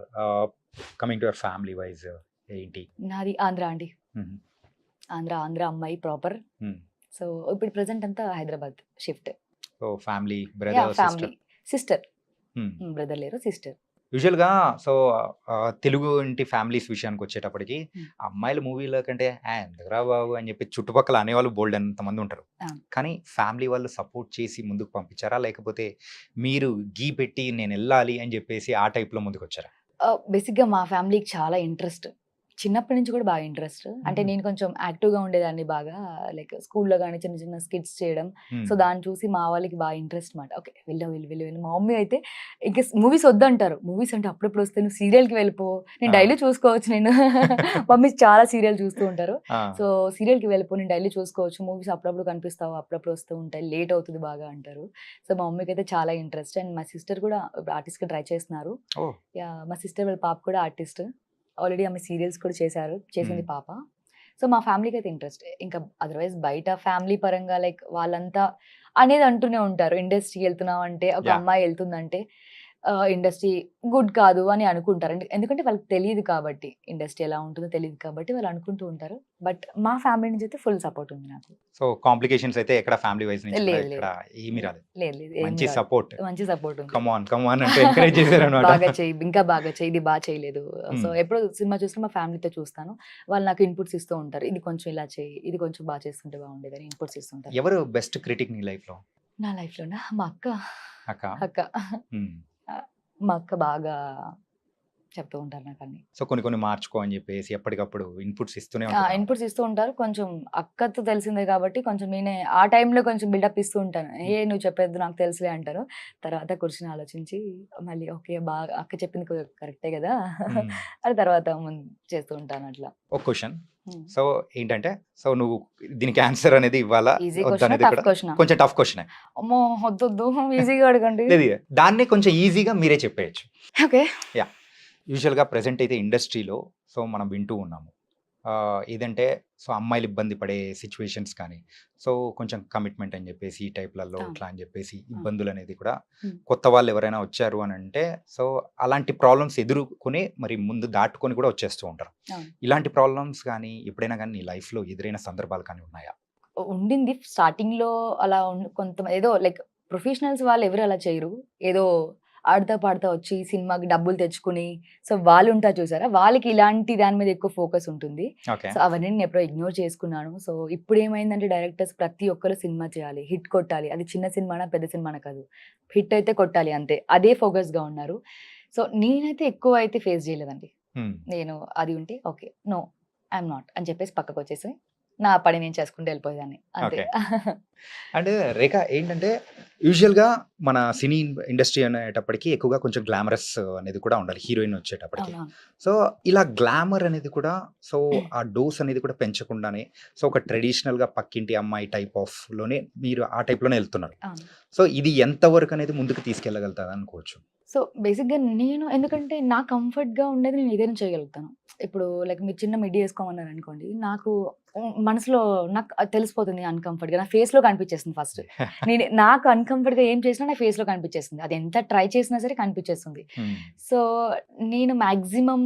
[SPEAKER 1] coming to your family wise ఏంటి?
[SPEAKER 2] నాది ఆంధ్ర అండి.
[SPEAKER 1] హుహు.
[SPEAKER 2] ఆంధ్ర అమ్మాయి ప్రాపర్.
[SPEAKER 1] హ్మ్.
[SPEAKER 2] సో ఇప్పుడు ప్రెసెంట్ అంతా Hyderabad shift.
[SPEAKER 1] So family,
[SPEAKER 2] yeah
[SPEAKER 1] brother,
[SPEAKER 2] family.
[SPEAKER 1] Sister.
[SPEAKER 2] Sister, brother లేరు, సిస్టర్.
[SPEAKER 1] యూజువల్‌గా సో తెలుగు ఇంటి ఫ్యామిలీస్ విషయానికొచ్చేటప్పటికి
[SPEAKER 2] హ్మ్.
[SPEAKER 1] అమ్మాయిల మూవీల కంటే ఎందుకురా బాబు అని చెప్పి చుట్టుపక్కల అనేవాళ్ళు బోలెడంత మంది ఉంటారు.
[SPEAKER 2] అవును.
[SPEAKER 1] కానీ ఫ్యామిలీ వాళ్ళు సపోర్ట్ చేసి ముందుకు పంపించారా? లేకపోతే మీరు గీ పెట్టి నేనెళ్ళాలి అని చెప్పేసి ఆ టైప్‌లో ముందుకొచ్చారా?
[SPEAKER 2] బేసిక్‌గా మా ఫ్యామిలీకి చాలా ఇంట్రెస్ట్. చిన్నప్పటి నుంచి కూడా బాగా ఇంట్రెస్ట్. అంటే
[SPEAKER 1] హుహు.
[SPEAKER 2] నేను కొంచెం యాక్టివ్‌గా ఉండేదాన్ని బాగా. లైక్ స్కూల్‌లో గాని చిన్న చిన్న స్కిట్స్ చేయడం. సో
[SPEAKER 1] హ్మ్.
[SPEAKER 2] దాన్ని చూసి మా వాళ్ళకి బాగా ఇంట్రెస్ట్ మాట. ఓకే. వెళ్ళు. మా మమ్మీ అయితే ఇంక మూవీస్ వద్దంటారు. మూవీస్ అంటే అప్పుడప్పుడు వస్తాయి. నువ్వు సీరియల్‌కి వెళ్ళిపో. నేను
[SPEAKER 1] ఆ!
[SPEAKER 2] డైలీ చూసుకోవచ్చు నేను. మమ్మీ చాలా సీరియల్ చూస్తూ ఉంటారు.
[SPEAKER 1] ఆ!
[SPEAKER 2] సో సీరియల్‌కి వెళ్ళిపో. నేను డైలీ చూసుకోవచ్చు. మూవీస్ అప్పుడప్పుడు కనిపిస్తావు. అప్పుడప్పుడు వస్తూ ఉంటాయి. లేట్ అవుతది బాగా అంటారు. సో మా మమ్మీకైతే చాలా ఇంట్రెస్ట్. అండ్ మా సిస్టర్ కూడా ఇప్పుడు ఆర్టిస్ట్‌గా ట్రై చేస్తున్నారు.
[SPEAKER 1] ఓహ్!
[SPEAKER 2] యాహ్! మా సిస్టర్ వాళ్ళ పాప కూడా ఆర్టిస్ట్. ఆల్రెడీ ఆమె సీరియల్స్ కూడా చేసింది
[SPEAKER 1] హ్మ్.
[SPEAKER 2] పాప. సో, మా ఫ్యామిలీకైతే ఇంట్రెస్ట్. ఇంకా అదర్‌వైజ్ బయట ఫ్యామిలీ పరంగా లైక్ వాళ్ళంతా అనేది అంటూనే ఉంటారు. ఇండస్ట్రీకి ఎళ్తున్నామంటే, ఒక
[SPEAKER 1] యాహ్!
[SPEAKER 2] అమ్మాయి ఎళ్తుందంటే ఇండస్ట్రీ గుడ్ కాదు అని అనుకుంటారు. ఎందుకంటే వాళ్ళకి తెలీదు కాబట్టి. ఇండస్ట్రీ ఎలా ఉంటుందో తెలీదు కాబట్టి వాళ్ళు అనుకుంటూ ఉంటారు. బట్ మా ఫ్యామిలీ నుంచి అయితే ఫుల్ సపోర్ట్ ఉంది నాకు.
[SPEAKER 1] సో కాంప్లికేషన్స్ అయితే ఎక్కడ ఫ్యామిలీ వైస్ నుంచి కూడా
[SPEAKER 2] లేదు.
[SPEAKER 1] ఎక్కడ
[SPEAKER 2] లేదు.
[SPEAKER 1] ఏమీ రాలేదు.
[SPEAKER 2] లేదు. ఏమి
[SPEAKER 1] మంచి
[SPEAKER 2] రాదు.
[SPEAKER 1] సపోర్ట్.
[SPEAKER 2] మంచి సపోర్ట్ ఉంది.
[SPEAKER 1] కమ్ ఆన్ అంటూ ఎంకరేజ్ చేసారన్నమాట.
[SPEAKER 2] బాగా చెయ్యి, ఇంకా బాగా చెయ్యి, ఇది చేయలేదు. సో,
[SPEAKER 1] హ్మ్.
[SPEAKER 2] ఎప్పుడు సినిమా చూసినా మా ఫ్యామిలీతో చూస్తాను. వాళ్ళు నాకు ఇన్‌పుట్స్ ఇస్తూ ఉంటారు. ఇది కొంచెం ఇలా చెయ్యి, ఇది కొంచెం చేస్తుంటే బాగుండేదని ఇన్‌పుట్స్ ఇస్తుంటారు.
[SPEAKER 1] ఎవరు బెస్ట్ క్రిటిక్ నీ లైఫ్‌లో?
[SPEAKER 2] నా లైఫ్‌లోనా మా అక్క.
[SPEAKER 1] అక్క?
[SPEAKER 2] అక్క.
[SPEAKER 1] హ్మ్.
[SPEAKER 2] మా అక్క బాగా చెప్తూ ఉంటారు నాకన్నీ.
[SPEAKER 1] సో కొన్ని మార్చుకో అని చెప్పేసి ఎప్పటికప్పుడు ఇన్‌పుట్స్ ఇస్తూనే ఉంటదన్నమాట.
[SPEAKER 2] ఇన్‌పుట్స్ ఇస్తూ ఉంటారు. కొంచెం అక్కతో తెలిసిందే కాబట్టి కొంచెం నేనే ఆ టైంలో కొంచెం బిల్డప్ ఇస్తూ ఉంటాను.
[SPEAKER 1] హ్మ్.
[SPEAKER 2] నువ్వు చెప్పేది నాకు తెలుసులే అంటారు. తర్వాత కూర్చొని ఆలోచించి మళ్ళీ ఓకే. బాగా అక్క చెప్పింది కరెక్టే గదా!
[SPEAKER 1] హ్మ్.
[SPEAKER 2] అని తర్వాత చేస్తూ ఉంటాను అట్లా.
[SPEAKER 1] ఒక క్వెషన్.
[SPEAKER 2] హ్మ్.
[SPEAKER 1] సో ఏంటంటే సో నువ్వు దీనికి ఆన్సర్ అనేది ఇవ్వాలా?
[SPEAKER 2] ఈజీ
[SPEAKER 1] వద్దా
[SPEAKER 2] క్వెషనా?
[SPEAKER 1] అనేది
[SPEAKER 2] టఫ్
[SPEAKER 1] కూడా
[SPEAKER 2] క్వెషనా?
[SPEAKER 1] కొంచెం టఫ్ క్వెషనే.
[SPEAKER 2] అమ్మో! వద్దొద్దు. ఈజీగా అడగండి.
[SPEAKER 1] లేదు దాన్నే కొంచెం ఈజీగా మీరే చెప్పేయొచ్చు.
[SPEAKER 2] ఓకే.
[SPEAKER 1] యాహ్! యూజువల్‌గా ప్రెజెంట్ అయితే ఇండస్ట్రీలో సో మనం వింటూ ఉన్నాము. ఏదంటే సో అమ్మాయిలు ఇబ్బంది పడే సిట్యుయేషన్స్ కానీ, సో కొంచెం కమిట్మెంట్ అని చెప్పేసి ఈ టైప్‌లలో
[SPEAKER 2] అవును.
[SPEAKER 1] ఇట్లా అని చెప్పేసి
[SPEAKER 2] అవును.
[SPEAKER 1] ఇబ్బందులనేది కూడా
[SPEAKER 2] హ్మ్.
[SPEAKER 1] కొత్త వాళ్ళు ఎవరైనా వచ్చారు అనంటే సో అలాంటి ప్రాబ్లమ్స్ ఎదుర్కొని మరి ముందు దాటుకొని కూడా వచ్చేస్తూ ఉంటారు.
[SPEAKER 2] అవును.
[SPEAKER 1] ఇలాంటి ప్రాబ్లమ్స్ గానీ ఎప్పుడైనా గానీ నీ లైఫ్‌లో ఎదురైన సందర్భాలు కానీ ఉన్నాయా?
[SPEAKER 2] ఉండింది. స్టార్టింగ్‌లో అలా ఏదో లైక్ ప్రొఫెషనల్స్ వాళ్ళు ఎవరు అలా చేయరు. ఏదో ఆడతా పాడతా వచ్చి సినిమాకి డబ్బులు తెచ్చుకొని, సో వాళ్ళుంటారు చూసారా? వాళ్ళకి ఇలాంటి దాని మీద ఎక్కువ ఫోకస్ ఉంటుంది.
[SPEAKER 1] ఓకే.
[SPEAKER 2] సో అవన్నీ నేను ఎప్పుడో ఇగ్నోర్ చేసుకున్నాను. సో ఇప్పుడేమైందంటే డైరెక్టర్స్ ప్రతి ఒక్కరు సినిమా చేయాలి. హిట్ కొట్టాలి. అది చిన్న సినిమానా, పెద్ద సినిమానా కాదు. హిట్ అయితే కొట్టాలి అంతే. అదే ఫోకస్‌గా ఉన్నారు. సో నేనైతే ఎక్కువ అయితే ఫేస్ చేయలేదండి.
[SPEAKER 1] హ్మ్.
[SPEAKER 2] నేను అది ఉంటే okay. No, I am not అని చెప్పేసి పక్కకొచ్చేసి నా పని నేను చేసుకుంటూ వెళ్ళిపోయేదాన్ని. అంతే.
[SPEAKER 1] ఓకే. అంటే రేఖ ఏంటంటే యూజువల్‌గా మన సినీ ఇండస్ట్రీ అనేటప్పటికి ఎక్కువగా కొంచెం గ్లామరస్ అనేది కూడా ఉండాలి. హీరోయిన్ వచ్చేటప్పటికి.
[SPEAKER 2] అవునవును.
[SPEAKER 1] సో ఇలా గ్లామర్ అనేది కూడా సో ఆ డోస్ అనేది కూడా పెంచకుండానే సో ఒక ట్రెడిషనల్‌గా పక్కింటి అమ్మాయి టైప్ ఆఫ్‌లోనే మీరు ఆ టైప్‌లోనే ఎళ్తున్నారు.
[SPEAKER 2] అవును.
[SPEAKER 1] సో ఇది ఎంత వరకు అనేది ముందుకు తీసుకెళ్ళగలుగుతది అనుకోవచ్చు?
[SPEAKER 2] సో బేసిక్‌గా నేను ఎందుకంటే నా కంఫర్ట్‌గా ఉండేది నేను ఏదైనా చేయగలుగుతాను. ఇప్పుడు లైక్ మీరు చిన్న మిడ్డీ ఏసుకోమన్నారనుకోండి. నాకు మనసులో నాకు అది తెలిసిపోతుంది అన్‌కంఫర్ట్‌గా. నా ఫేస్‌లో కనిపించేస్తుంది ఫస్ట్. నాకు అన్‌కంఫర్ట్‌గా ఏం చేసినా నా ఫేస్‌లో కనిపించేస్తుంది. అది ఎంత ట్రై చేసినా సరే కనిపించేస్తుంది.
[SPEAKER 1] హ్మ్.
[SPEAKER 2] సో నేను మాక్సిమం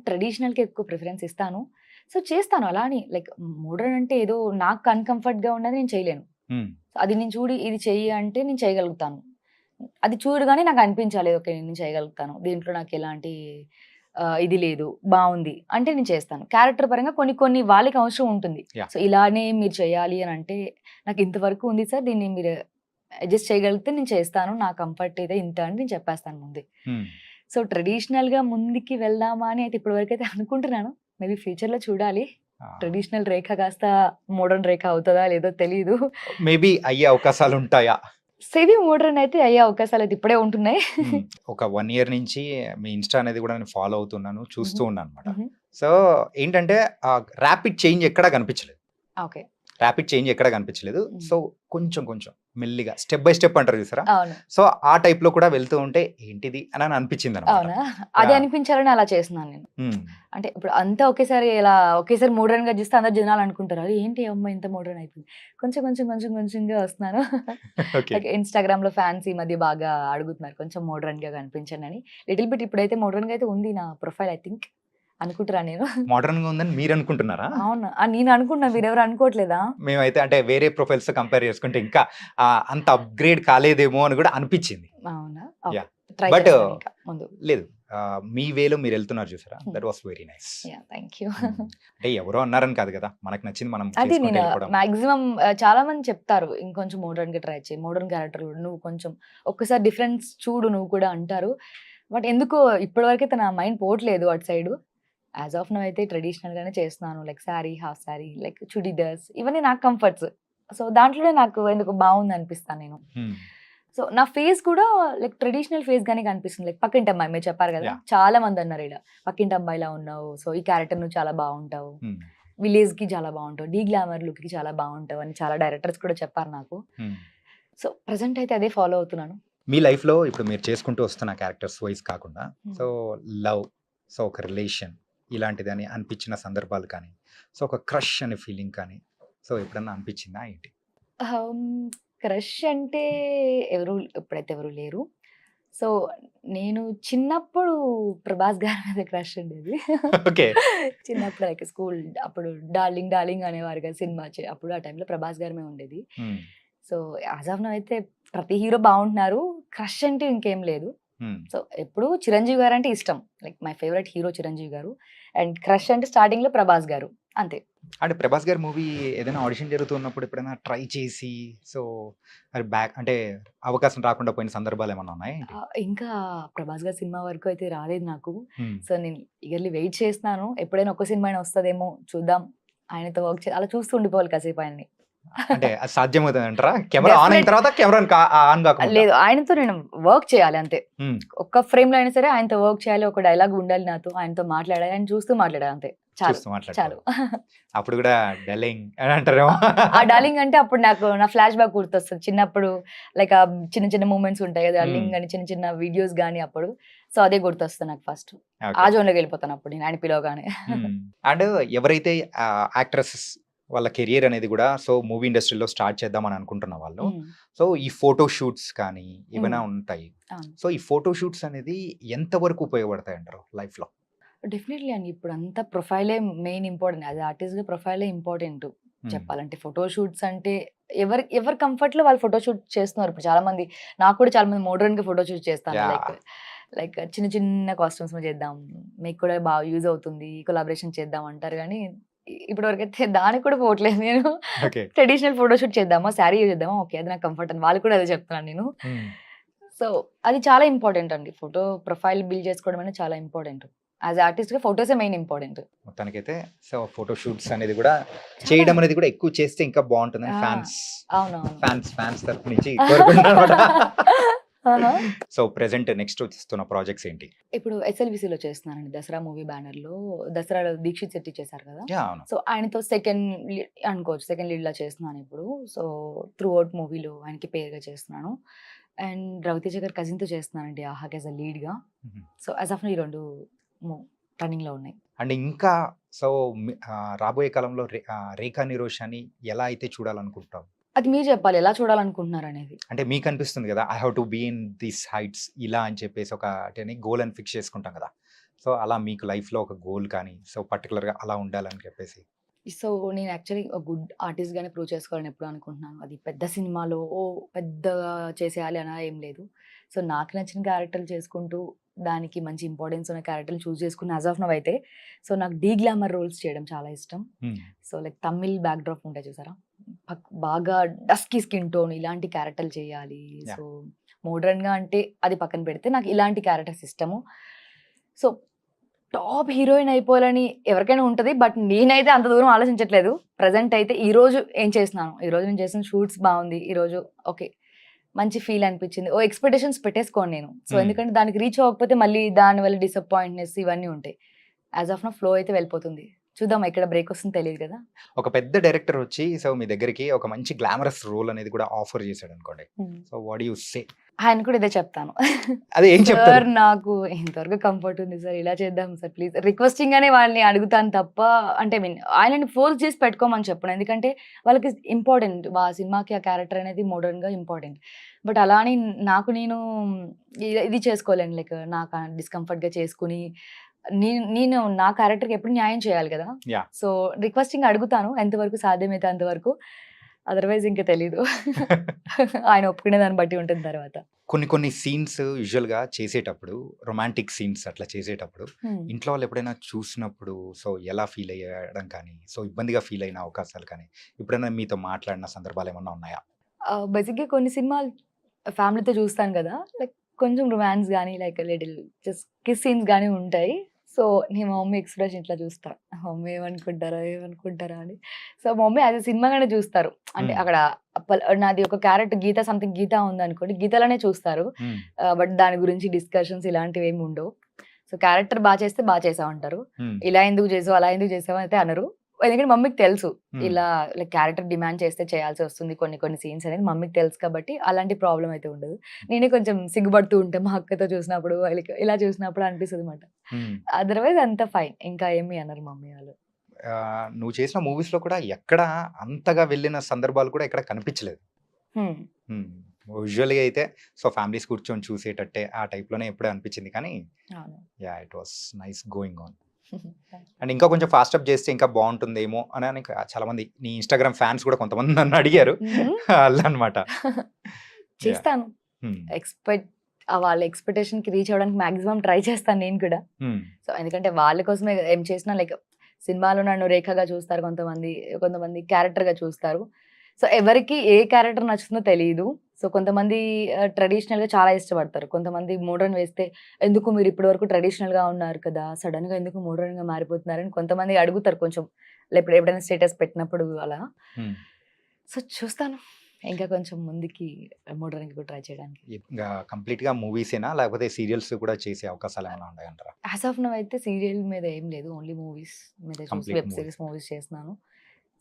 [SPEAKER 2] ట్రెడిషనల్‌కి ఎక్కువ ప్రిఫరెన్స్ ఇస్తాను. సో చేస్తాను అలా అని లైక్ మోడర్న్ అంటే ఏదో నాకు అన్‌కంఫర్ట్‌గా ఉన్నది నేను చేయలేను.
[SPEAKER 1] హ్మ్.
[SPEAKER 2] అది నేను చూడి ఇది చెయ్యి అంటే నేను చేయగలుగుతాను. అది చూడగానే నాకు అనిపించాలి. ఓకే. నేను చేయగలుగుతాను. దీంట్లో నాకెలాంటి ఇది లేదు. బావుంది. అంటే నేను చేస్తాను. క్యారెక్టర్ పరంగా కొన్ని కొన్ని వాళ్ళకి అవసరం ఉంటుంది.
[SPEAKER 1] యాహ్!
[SPEAKER 2] సో, ఇలానే మీరు చేయాలి అని అంటే నాకు ఇంతవరకు ఉంది సార్. దీన్ని మీరు అడ్జస్ట్ చేయగలిగితే నేను చేస్తాను. నా కంఫర్ట్ అయితే ఇంత అని నేను చెప్పేస్తాను ముందే.
[SPEAKER 1] హ్మ్.
[SPEAKER 2] సో, ట్రెడిషనల్‌గా ముందుకి వెళ్దామా అని అయితే ఇప్పటి వరకైతే అనుకుంటున్నాను. మేబీ ఫ్యూచర్‌లో చూడాలి.
[SPEAKER 1] ఆ!
[SPEAKER 2] ట్రెడిషనల్ రేఖ కాస్త మోడర్న్ రేఖ అవుతదా లేదో తెలీదు.
[SPEAKER 1] మేబీ అయ్యే అవకాశాలుంటాయా?
[SPEAKER 2] సెమీ మోడర్న్ అయితే అయ్యే అవకాశాలయితే ఇప్పుడే ఉంటున్నాయి.
[SPEAKER 1] హ్మ్. ఒక 1 ఇయర్ నుంచి మీ ఇన్‌స్టా అనేది కూడా నేను ఫాలో అవుతున్నాను. చూస్తూ
[SPEAKER 2] హుహు.
[SPEAKER 1] ఉన్నానన్నమాట.
[SPEAKER 2] హుహు.
[SPEAKER 1] సో, ఏంటంటే ర్యాపిడ్ చేంజ్ ఎక్కడా కనిపించలేదు.
[SPEAKER 2] ఓకే.
[SPEAKER 1] ర్యాపిడ్ చేంజ్ ఎక్కడా కనిపించలేదు.
[SPEAKER 2] హ్మ్.
[SPEAKER 1] సో, కొంచెం మెల్లిగా స్టెప్ బై స్టెప్ అంటారు చూసారా?
[SPEAKER 2] అవును.
[SPEAKER 1] సో, ఆ టైప్‌లో కూడా వెళ్తూ ఉంటే ఏంటిది అని అనిపించిందన్నమాట.
[SPEAKER 2] అవునా? అది
[SPEAKER 1] యాహ్!
[SPEAKER 2] అనిపించాలని అలా చేస్తున్నాను నేను.
[SPEAKER 1] హ్మ్.
[SPEAKER 2] అంటే ఇప్పుడు అంతా ఒకేసారి మోడర్న్‌గా చూస్తే అందరు జనాలనుకుంటారు. అరే! ఏంటి ఈ అమ్మాయి ఇంత మోడర్న్ అయిపోయింది. కొంచెంగా వస్తున్నాను.
[SPEAKER 1] ఓకే.
[SPEAKER 2] లైక్ ఇన్‌స్టాగ్రామ్‌లో ఫ్యాన్స్ ఈ మధ్య బాగా అడుగుతున్నారు. కొంచెం మోడర్న్‌గా కనిపించండి అని. లిటిల్ బిట్ ఇప్పుడైతే మోడర్న్‌గా అయితే ఉంది నా ప్రొఫైల్ ఐ థింక్. అనుకుంటారా నేను?
[SPEAKER 1] మోడర్న్ గా ఉందని మీరు అనుకుంటున్నారా?
[SPEAKER 2] అవును. నేను అనుకుంటున్నా. మీరెవరు అనుకోవట్లేదా?
[SPEAKER 1] మేమైతే అంటే వేరే ప్రొఫైల్స్ తో కంపేర్ చేసుకుంటే ఇంకా అంత అప్గ్రేడ్ కాలేదేమో అని కూడా అనిపించింది.
[SPEAKER 2] అవునా?
[SPEAKER 1] Yeah
[SPEAKER 2] okay. ట్రై
[SPEAKER 1] బట్
[SPEAKER 2] చేస్తాను ఇంకా ముందు.
[SPEAKER 1] లేదు మీ వేలో మీరు వెళ్తున్నారు చూసారా,
[SPEAKER 2] హ్మ్.
[SPEAKER 1] That was very nice.
[SPEAKER 2] Yeah! Thank you.
[SPEAKER 1] అంటే ఎవరో అన్నారని కాదు కదా, మనకు నచ్చింది మనం
[SPEAKER 2] అది
[SPEAKER 1] చేసుకుంటూ
[SPEAKER 2] నేను
[SPEAKER 1] వెళ్ళిపోవడం.
[SPEAKER 2] మాక్సిమం చాలా మంది చెప్తారు. ఇంకొంచెం మోడర్న్‌గా ట్రై చెయి. మోడర్న్ క్యారెక్టర్ నువ్వు కొంచెం ఒక్కసారి డిఫరెన్స్ చూడు నువ్వు కూడా అంటారు. బట్ ఎందుకో ఇప్పటివరకైతే నా మైండ్ పోవట్లేదు అటు సైడు. యాస్ ఆఫ్ నౌ అయితే ట్రెడిషనల్‌గానే చేస్తున్నాను. Like sorry, half sorry, like churidars ఇవన్నీ నాకు కంఫర్ట్స్. సో, దాంట్లోనే నాకు ఎందుకో బావుందనిపిస్తాను నేను.
[SPEAKER 1] Hmm.
[SPEAKER 2] సో, నా ఫేస్ కూడా లైక్ ట్రెడిషనల్ ఫేస్ గానే కనిపిస్తుంది. లైక్ పక్కింటి అమ్మాయి మీరు చెప్పారు కదా!
[SPEAKER 1] Yeah.
[SPEAKER 2] చాలా మంది అన్నారు ఇలా. పక్కింటి అమ్మాయిలా ఉన్నావు. సో, ఈ క్యారెక్టర్ నువ్వు చాలా బావుంటావు.
[SPEAKER 1] Hmm.
[SPEAKER 2] విలేజ్‌కి చాలా బావుంటావు. డీ గ్లామర్ లుక్‌కి చాలా బావుంటావు అని చాలా డైరెక్టర్స్ కూడా చెప్పారు నాకు.
[SPEAKER 1] Hmm.
[SPEAKER 2] సో, ప్రెజెంట్ అయితే అదే ఫాలో అవుతున్నాను.
[SPEAKER 1] మీ లైఫ్ లో ఇప్పుడు మీరు చేసుకుంటూ వస్తున్న క్యారెక్టర్స్ వైజ్ కాకుండా
[SPEAKER 2] Hmm.
[SPEAKER 1] సో లవ్, సో ఒక రిలేషన్ ఇలాంటిదని అనిపించిన సందర్భాలు కానీ, సో ఒక క్రష్ అనే ఫీలింగ్ కానీ, సో ఎప్పుడన్నా అనిపించిందా ఏంటి?
[SPEAKER 2] క్రష్ అంటే ఇప్పుడైతే ఎవరు లేరు. సో, నేను చిన్నప్పుడు ప్రభాస్ గారి మీద క్రష్ ఉండేది.
[SPEAKER 1] ఓకే.
[SPEAKER 2] చిన్నప్పుడు లైక్ స్కూల్ అప్పుడు 'డార్లింగ్ డార్లింగ్' అనేవారు కదా! సినిమా అప్పుడు ఆ టైంలో ప్రభాస్ గారి మీద ఉండేది. సో, యాస్ ఆఫ్ నౌ అయితే ప్రతి హీరో బావుంటున్నారు. క్రష్ అంటే ఇంకేం లేదు. సో, ఎప్పుడు చిరంజీవి గారంటే ఇష్టం. Like my favourite hero Chiranjeevi garu. And crush అంటే స్టార్టింగ్‌లో ప్రభాస్ గారు. అంతే.
[SPEAKER 1] అంటే ప్రభాస్ గారి మూవీ ఏదైనా ఆడిషన్ జరుగుతున్నప్పుడు ఎప్పుడైనా ట్రై చేసి సో మరి బ్యాక్ అంటే అవకాశం రాకుండా పోయిన సందర్భాలు ఏమన్నా ఉన్నాయా ఏంటి?
[SPEAKER 2] ఇంకా ప్రభాస్ గారి సినిమా వరకు అయితే రాలేదు నాకు.
[SPEAKER 1] Hmm.
[SPEAKER 2] సో, నేను ఈగర్‌లీ వెయిట్ చేస్తున్నాను. ఎప్పుడైనా ఒక్క సినిమా అయినా వస్తదేమో చూద్దాం. ఆయనతో వర్క్ అలా చూస్తూ ఉండిపోవాలి కాసేపు ఆయన్ని.
[SPEAKER 1] అంటే అది సాధ్యమవుతుంది అంటారా? కెమెరా ఆన్ అయిన తర్వాత కెమెరా ఆన్ కాకుండా?
[SPEAKER 2] లేదు. ఆయనతో నేను వర్క్ చేయాలి అంతే.
[SPEAKER 1] Hmm.
[SPEAKER 2] ఒక్క ఫ్రేమ్‌లో అయినా సరే ఆయనతో వర్క్ చేయాలి. ఒక డైలాగ్ ఉండాలి నాతో. ఆయనతో మాట్లాడాలి. ఆయన చూస్తూ మాట్లాడాలి అంతే. చాలు.
[SPEAKER 1] చూస్తూ
[SPEAKER 2] చాలు.
[SPEAKER 1] మాట్లాడుకోవాలి. అప్పుడు కూడా డెల్లింగ్ అని అంటారేమో.
[SPEAKER 2] ఆ డార్లింగ్ అంటే అప్పుడు నాకు నా ఫ్లాష్ బ్యాక్ గుర్తొస్తది. చిన్నప్పుడు లైక్ చిన్న చిన్న మూవ్‌మెంట్స్ ఉంటాయి కదా! డార్లింగ్ అని చిన్న చిన్న వీడియోస్ గాని అప్పుడు. సో, అదే గుర్తొస్తది నాకు ఫస్ట్. ఆ జోన్‌లోకి వెళ్ళిపోతాను అప్పుడు నేను ఆయన పిలవగానే.
[SPEAKER 1] అండ్ ఎవరైతే యాక్ట్రెసెస్ వాళ్ళ కెరియర్ అనేది కూడా సో మూవీ ఇండస్ట్రీలో స్టార్ట్ చేద్దామని అనుకుంటున్న వాళ్ళు,
[SPEAKER 2] హ్మ్.
[SPEAKER 1] సో ఈ ఫోటో షూట్స్ కానీ ఏమైనా ఉంటాయి.
[SPEAKER 2] అవును.
[SPEAKER 1] సో ఈ ఫోటో షూట్స్ అనేది ఎంత వరకు ఉపయోగపడతాయి అంటారు లైఫ్ లో?
[SPEAKER 2] డెఫినెట్‌లీ అండి. ఇప్పుడంతా ప్రొఫైలే మెయిన్ ఇంపార్టెంట్. యాస్ ఆర్టిస్ట్‌గా ప్రొఫైలే ఇంపార్టెంట్ చెప్పాలంటే. ఫోటో షూట్స్ అంటే ఎవరి కంఫర్ట్‌లో వాళ్ళు ఫోటో షూట్ చేస్తున్నారు. ఇప్పుడు చాలా మంది నాకు కూడా చాలా మంది మోడర్న్‌గా ఫోటో షూట్ చేస్తాను. లైక్ చిన్న చిన్న కాస్ట్యూమ్స్ మీద చేద్దాం. మీకు కూడా బాగా యూజ్ అవుతుంది. కొలాబరేషన్ చేద్దాం అంటారు గానీ ఇప్పటివరకైతే దానికి కూడా పోవట్లేదు నేను. ట్రెడిషనల్ ఫోటో షూట్ చేద్దామా? శారీ చేద్దామా? ఓకే. అది నాకు కంఫర్ట్ అని వాళ్ళు కూడా అదే చెప్తున్నాను నేను. సో, అది చాలా ఇంపార్టెంట్ అండి. ఫోటో ప్రొఫైల్ బిల్డ్ చేసుకోవడం అనేది చాలా ఇంపార్టెంట్. యాస్ ఆర్టిస్ట్‌గా ఫోటోసే మెయిన్ ఇంపార్టెంట్.
[SPEAKER 1] మొత్తానికైతే సో ఫోటో షూట్స్ అనేది కూడా చేయడం అనేది కూడా ఎక్కువ చేస్తే ఇంకా బాగుంటుందని ఫ్యాన్స్ తరపు నుంచి కోరుకుంటున్నాను. సో ప్రెజెంట్ నెక్స్ట్ వస్తున్న ప్రాజెక్ట్స్ ఏంటి?
[SPEAKER 2] ఇప్పుడు ఎస్ఎల్‌విసిలో చేస్తున్నానండి. దసరా మూవీ బ్యానర్‌లో దసరాలో దీక్షిత్ శెట్టి చేశారు కదా! సో, ఆయనతో సెకండ్ అనుకోవచ్చు. సెకండ్ లీడ్‌లా చేస్తున్నాను ఇప్పుడు. సో, త్రూ ఔట్ మూవీలో ఆయనకి పేరుగా చేస్తున్నాను. అండ్ రవితేజ గారి కజిన్‌తో చేస్తున్నానండి 'ఆహాకి' యాస్ ఎ లీడ్‌గా. సో, యాస్ ఆఫ్ నౌ ఈ 2 రన్నింగ్‌లో ఉన్నాయి.
[SPEAKER 1] అండ్ ఇంకా సో రాబోయే కాలంలో రేఖా నిరోషాని ఎలా అయితే చూడాలనుకుంటాం?
[SPEAKER 2] అది మీరు చెప్పాలి. ఎలా చూడాలనుకుంటున్నారనేది.
[SPEAKER 1] అంటే మీకు అనిపిస్తుంది కదా, I have to be in this heights ఇలా అని చెప్పేసి ఒక గోల్ అని ఫిక్స్ చేసుకుంటాం కదా. సో అలా మీకు లైఫ్లో ఒక గోల్ కానీ సో పర్టికులర్గా అలా ఉండాలని చెప్పేసి?
[SPEAKER 2] సో, నేను యాక్చువల్లీ ఒక గుడ్ ఆర్టిస్ట్‌గానే ప్రూవ్ చేసుకోవాలని ఎప్పుడూ అనుకుంటున్నాను. అది పెద్ద సినిమాలో పెద్దగా చేసేయాలి అలా ఏం లేదు. సో, నాకు నచ్చిన క్యారెక్టర్లు చేసుకుంటూ దానికి మంచి ఇంపార్టెన్స్ ఉన్న క్యారెక్టర్లు చూజ్ చేసుకున్న యాస్ ఆఫ్ నౌ అయితే సో, నాకు డీ గ్లామర్ రోల్స్ చేయడం చాలా ఇష్టం. So, like Tamil back drop ఉంటాయి చూసారా? బాగా డస్కీ స్కిన్ టోన్ ఇలాంటి క్యారెక్టర్లు చేయాలి. సో, మోడర్న్‌గా అంటే అది పక్కన పెడితే నాకు ఇలాంటి క్యారెక్టర్స్ ఇష్టము. సో, టాప్ హీరోయిన్ అయిపోవాలని ఎవరికైనా ఉంటది. బట్ నేనైతే అంత దూరం ఆలోచించట్లేదు. ప్రెజెంట్ అయితే ఈరోజు ఏం చేస్తున్నాను? ఈరోజు నేను చేసిన షూట్స్ బావుంది. ఈరోజు ఓకే. మంచి ఫీల్ అనిపించింది. ఎక్స్‌పెక్టేషన్స్ పెట్టేసుకోను నేను. సో, ఎందుకంటే దానికి రీచ్ అవ్వకపోతే మళ్ళీ దానివల్ల డిసప్పాయింట్‌నెస్ ఇవన్నీ ఉంటాయి. యాస్ ఆఫ్ నౌ ఫ్లో అయితే వెళ్ళిపోతుంది. చూద్దాం ఎక్కడ బ్రేక్ వస్తుందో తెలీదు కదా!
[SPEAKER 1] ఒక పెద్ద డైరెక్టర్ వచ్చి సో మీ దగ్గరికి ఒక మంచి గ్లామరస్ రోల్ అనేది కూడా ఆఫర్ చేశాడు అనుకోండి. So what do you say?
[SPEAKER 2] ఆయన కూడా ఇదే చెప్తాను.
[SPEAKER 1] అదే ఏం చెప్తారు?
[SPEAKER 2] సార్ నాకు ఇంతవరకు కంఫర్ట్ ఉంది సార్. ఇలా చేద్దాం సార్ ప్లీజ్. రిక్వెస్టింగ్ గానే వాళ్ళని అడుగుతాను తప్ప అంటే ఆయనని ఫోర్స్ చేసి పెట్టుకోమని చెప్పను. ఎందుకంటే వాళ్ళకి ఇంపార్టెంట్. సినిమాకి ఆ క్యారెక్టర్ అనేది మోడర్న్‌గా ఇంపార్టెంట్. బట్ అలా అని నాకు నేను ఇది చేసుకోలేను. లైక్ నాకు డిస్కంఫర్ట్‌గా చేసుకొని నేను నా క్యారెక్టర్‌కి ఎప్పుడు న్యాయం చేయాలి కదా!
[SPEAKER 1] యాహ్!
[SPEAKER 2] సో, రిక్వెస్టింగ్ అడుగుతాను. ఎంతవరకు సాధ్యమైతే అంతవరకు. అదర్‌వైజ్ ఇంక తెలీదు. ఆయన ఒప్పుకునే దాన్ని బట్టి ఉంటుంది తర్వాత.
[SPEAKER 1] కొన్ని కొన్ని సీన్స్ యూజువల్‌గా చేసేటప్పుడు రొమాంటిక్ సీన్స్ అట్లా చేసేటప్పుడు
[SPEAKER 2] హ్మ్.
[SPEAKER 1] ఇంట్లో వాళ్ళు ఎప్పుడైనా చూసినప్పుడు సో, ఎలా ఫీల్ అయ్యడం కానీ, సో, ఇబ్బందిగా ఫీల్ అయిన అవకాశాలు కానీ, ఎప్పుడైనా మీతో మాట్లాడిన సందర్భాలేమన్నా ఉన్నాయా?
[SPEAKER 2] బేసిక్‌గా కొన్ని సినిమాలు ఫ్యామిలీతో చూస్తాను కదా! లైక్ కొంచెం రొమాన్స్ గాని, like little just kiss scenes గాని ఉంటాయి. సో, నేను మా మమ్మీ ఎక్స్‌ప్రెషన్ ఇట్లా చూస్తా. మా మమ్మీ ఏమనుకుంటారా? ఏమనుకుంటారా? అని. సో, మా మమ్మీ యాస్ ఎ సినిమాగానే చూస్తారు. అంటే
[SPEAKER 1] హ్మ్.
[SPEAKER 2] అక్కడ నాది ఒక క్యారెక్టర్ గీత సంథింగ్ గీత ఉందనుకోండి. గీతలానే చూస్తారు.
[SPEAKER 1] హ్మ్.
[SPEAKER 2] బట్ దాని గురించి డిస్కషన్స్ ఇలాంటివేమి ఉండవు. సో, క్యారెక్టర్ చేస్తే చేసావు అంటారు.
[SPEAKER 1] హ్మ్.
[SPEAKER 2] ఇలా ఎందుకు చేసావు? అలా ఎందుకు చేసావు? అయితే అనరు. ఎందుకంటే మమ్మీకి తెలుసు.
[SPEAKER 1] హ్మ్.
[SPEAKER 2] ఇలా లైక్ క్యారెక్టర్ డిమాండ్ చేస్తే చేయాల్సి వస్తుంది కొన్ని కొన్ని సీన్స్ అనేది మమ్మీకి తెలుసు కాబట్టి అలాంటి ప్రాబ్లమ్ అయితే ఉండదు. నేనే కొంచెం సిగ్గుపడుతూ ఉంటా మా అక్కతో చూసినప్పుడు లైక్ ఇలా చూసినప్పుడు అనిపిస్తదన్నమాట.
[SPEAKER 1] హ్మ్.
[SPEAKER 2] అదర్‌వైజ్ అంతా ఫైన్. ఇంకా ఏమి అనరు మమ్మీ వాళ్ళు.
[SPEAKER 1] నువ్వు చేసిన మూవీస్‌లో కూడా ఎక్కడ అంతగా వెళ్ళిన సందర్భాలు కూడా ఎక్కడ కనిపించలేదు.
[SPEAKER 2] హ్మ్.
[SPEAKER 1] హ్మ్. యూజువల్‌గా అయితే సో, ఫ్యామిలీస్ కూర్చొని చూసేటట్టే ఆ టైప్‌లోనే ఎప్పుడో అనిపించింది కానీ
[SPEAKER 2] అవును.
[SPEAKER 1] Yeah! It was nice going on. And ఇంకా కొంచెం ఫాస్ట్ అప్ చేస్తే ఇంకా బావుంటుందేమో అని చాలామంది నీ ఇన్‌స్టాగ్రామ్ ఫ్యాన్స్ కూడా కొంతమంది నన్ను అడిగారు.
[SPEAKER 2] హుహు.
[SPEAKER 1] అల్లనమాట. యాహ్!
[SPEAKER 2] చేస్తాను.
[SPEAKER 1] హ్మ్.
[SPEAKER 2] వాళ్ళ ఎక్స్‌పెక్టేషన్‌కి రీచ్ అవ్వడానికి మాక్సిమం ట్రై చేస్తాను నేను కూడా.
[SPEAKER 1] హ్మ్.
[SPEAKER 2] సో, ఎందుకంటే వాళ్ళ కోసమే ఏం చేసినా లైక్ సినిమాలో నన్ను రేఖగా చూస్తారు కొంతమంది. కొంతమంది క్యారెక్టర్‌గా చూస్తారు. సో, ఎవరికి ఏ క్యారెక్టర్ నచ్చుతుందో తెలీదు. సో, కొంతమంది ట్రెడిషనల్‌గా చాలా ఇష్టపడతారు. కొంతమంది మోడర్న్ వేస్తే ఎందుకు మీరు ఇప్పటి వరకు ట్రెడిషనల్‌గా ఉన్నారు కదా! సడెన్‌గా ఎందుకు మోడర్న్‌గా మారిపోతున్నారని కొంతమంది అడుగుతారు కొంచెం. ఎప్పుడైనా స్టేటస్ పెట్టినప్పుడు అలా.
[SPEAKER 1] హ్మ్.
[SPEAKER 2] సో, చూస్తాను. ఇంకా కొంచెం ముందుకి మోడర్న్‌కి కూడా ట్రై చేయడానికి.
[SPEAKER 1] ఇంగా కంప్లీట్‌గా మూవీసేనా? లేకపోతే సీరియల్స్ కూడా చేసే అవకాశాలేమన్నా ఉన్నాయంటారా?
[SPEAKER 2] యాస్ ఆఫ్ నౌ అయితే సీరియల్ మీద ఏం లేదు. ఓన్లీ మూవీస్ మీద చూసి
[SPEAKER 1] complete
[SPEAKER 2] web
[SPEAKER 1] movies.
[SPEAKER 2] Series movies చేస్తున్నాను.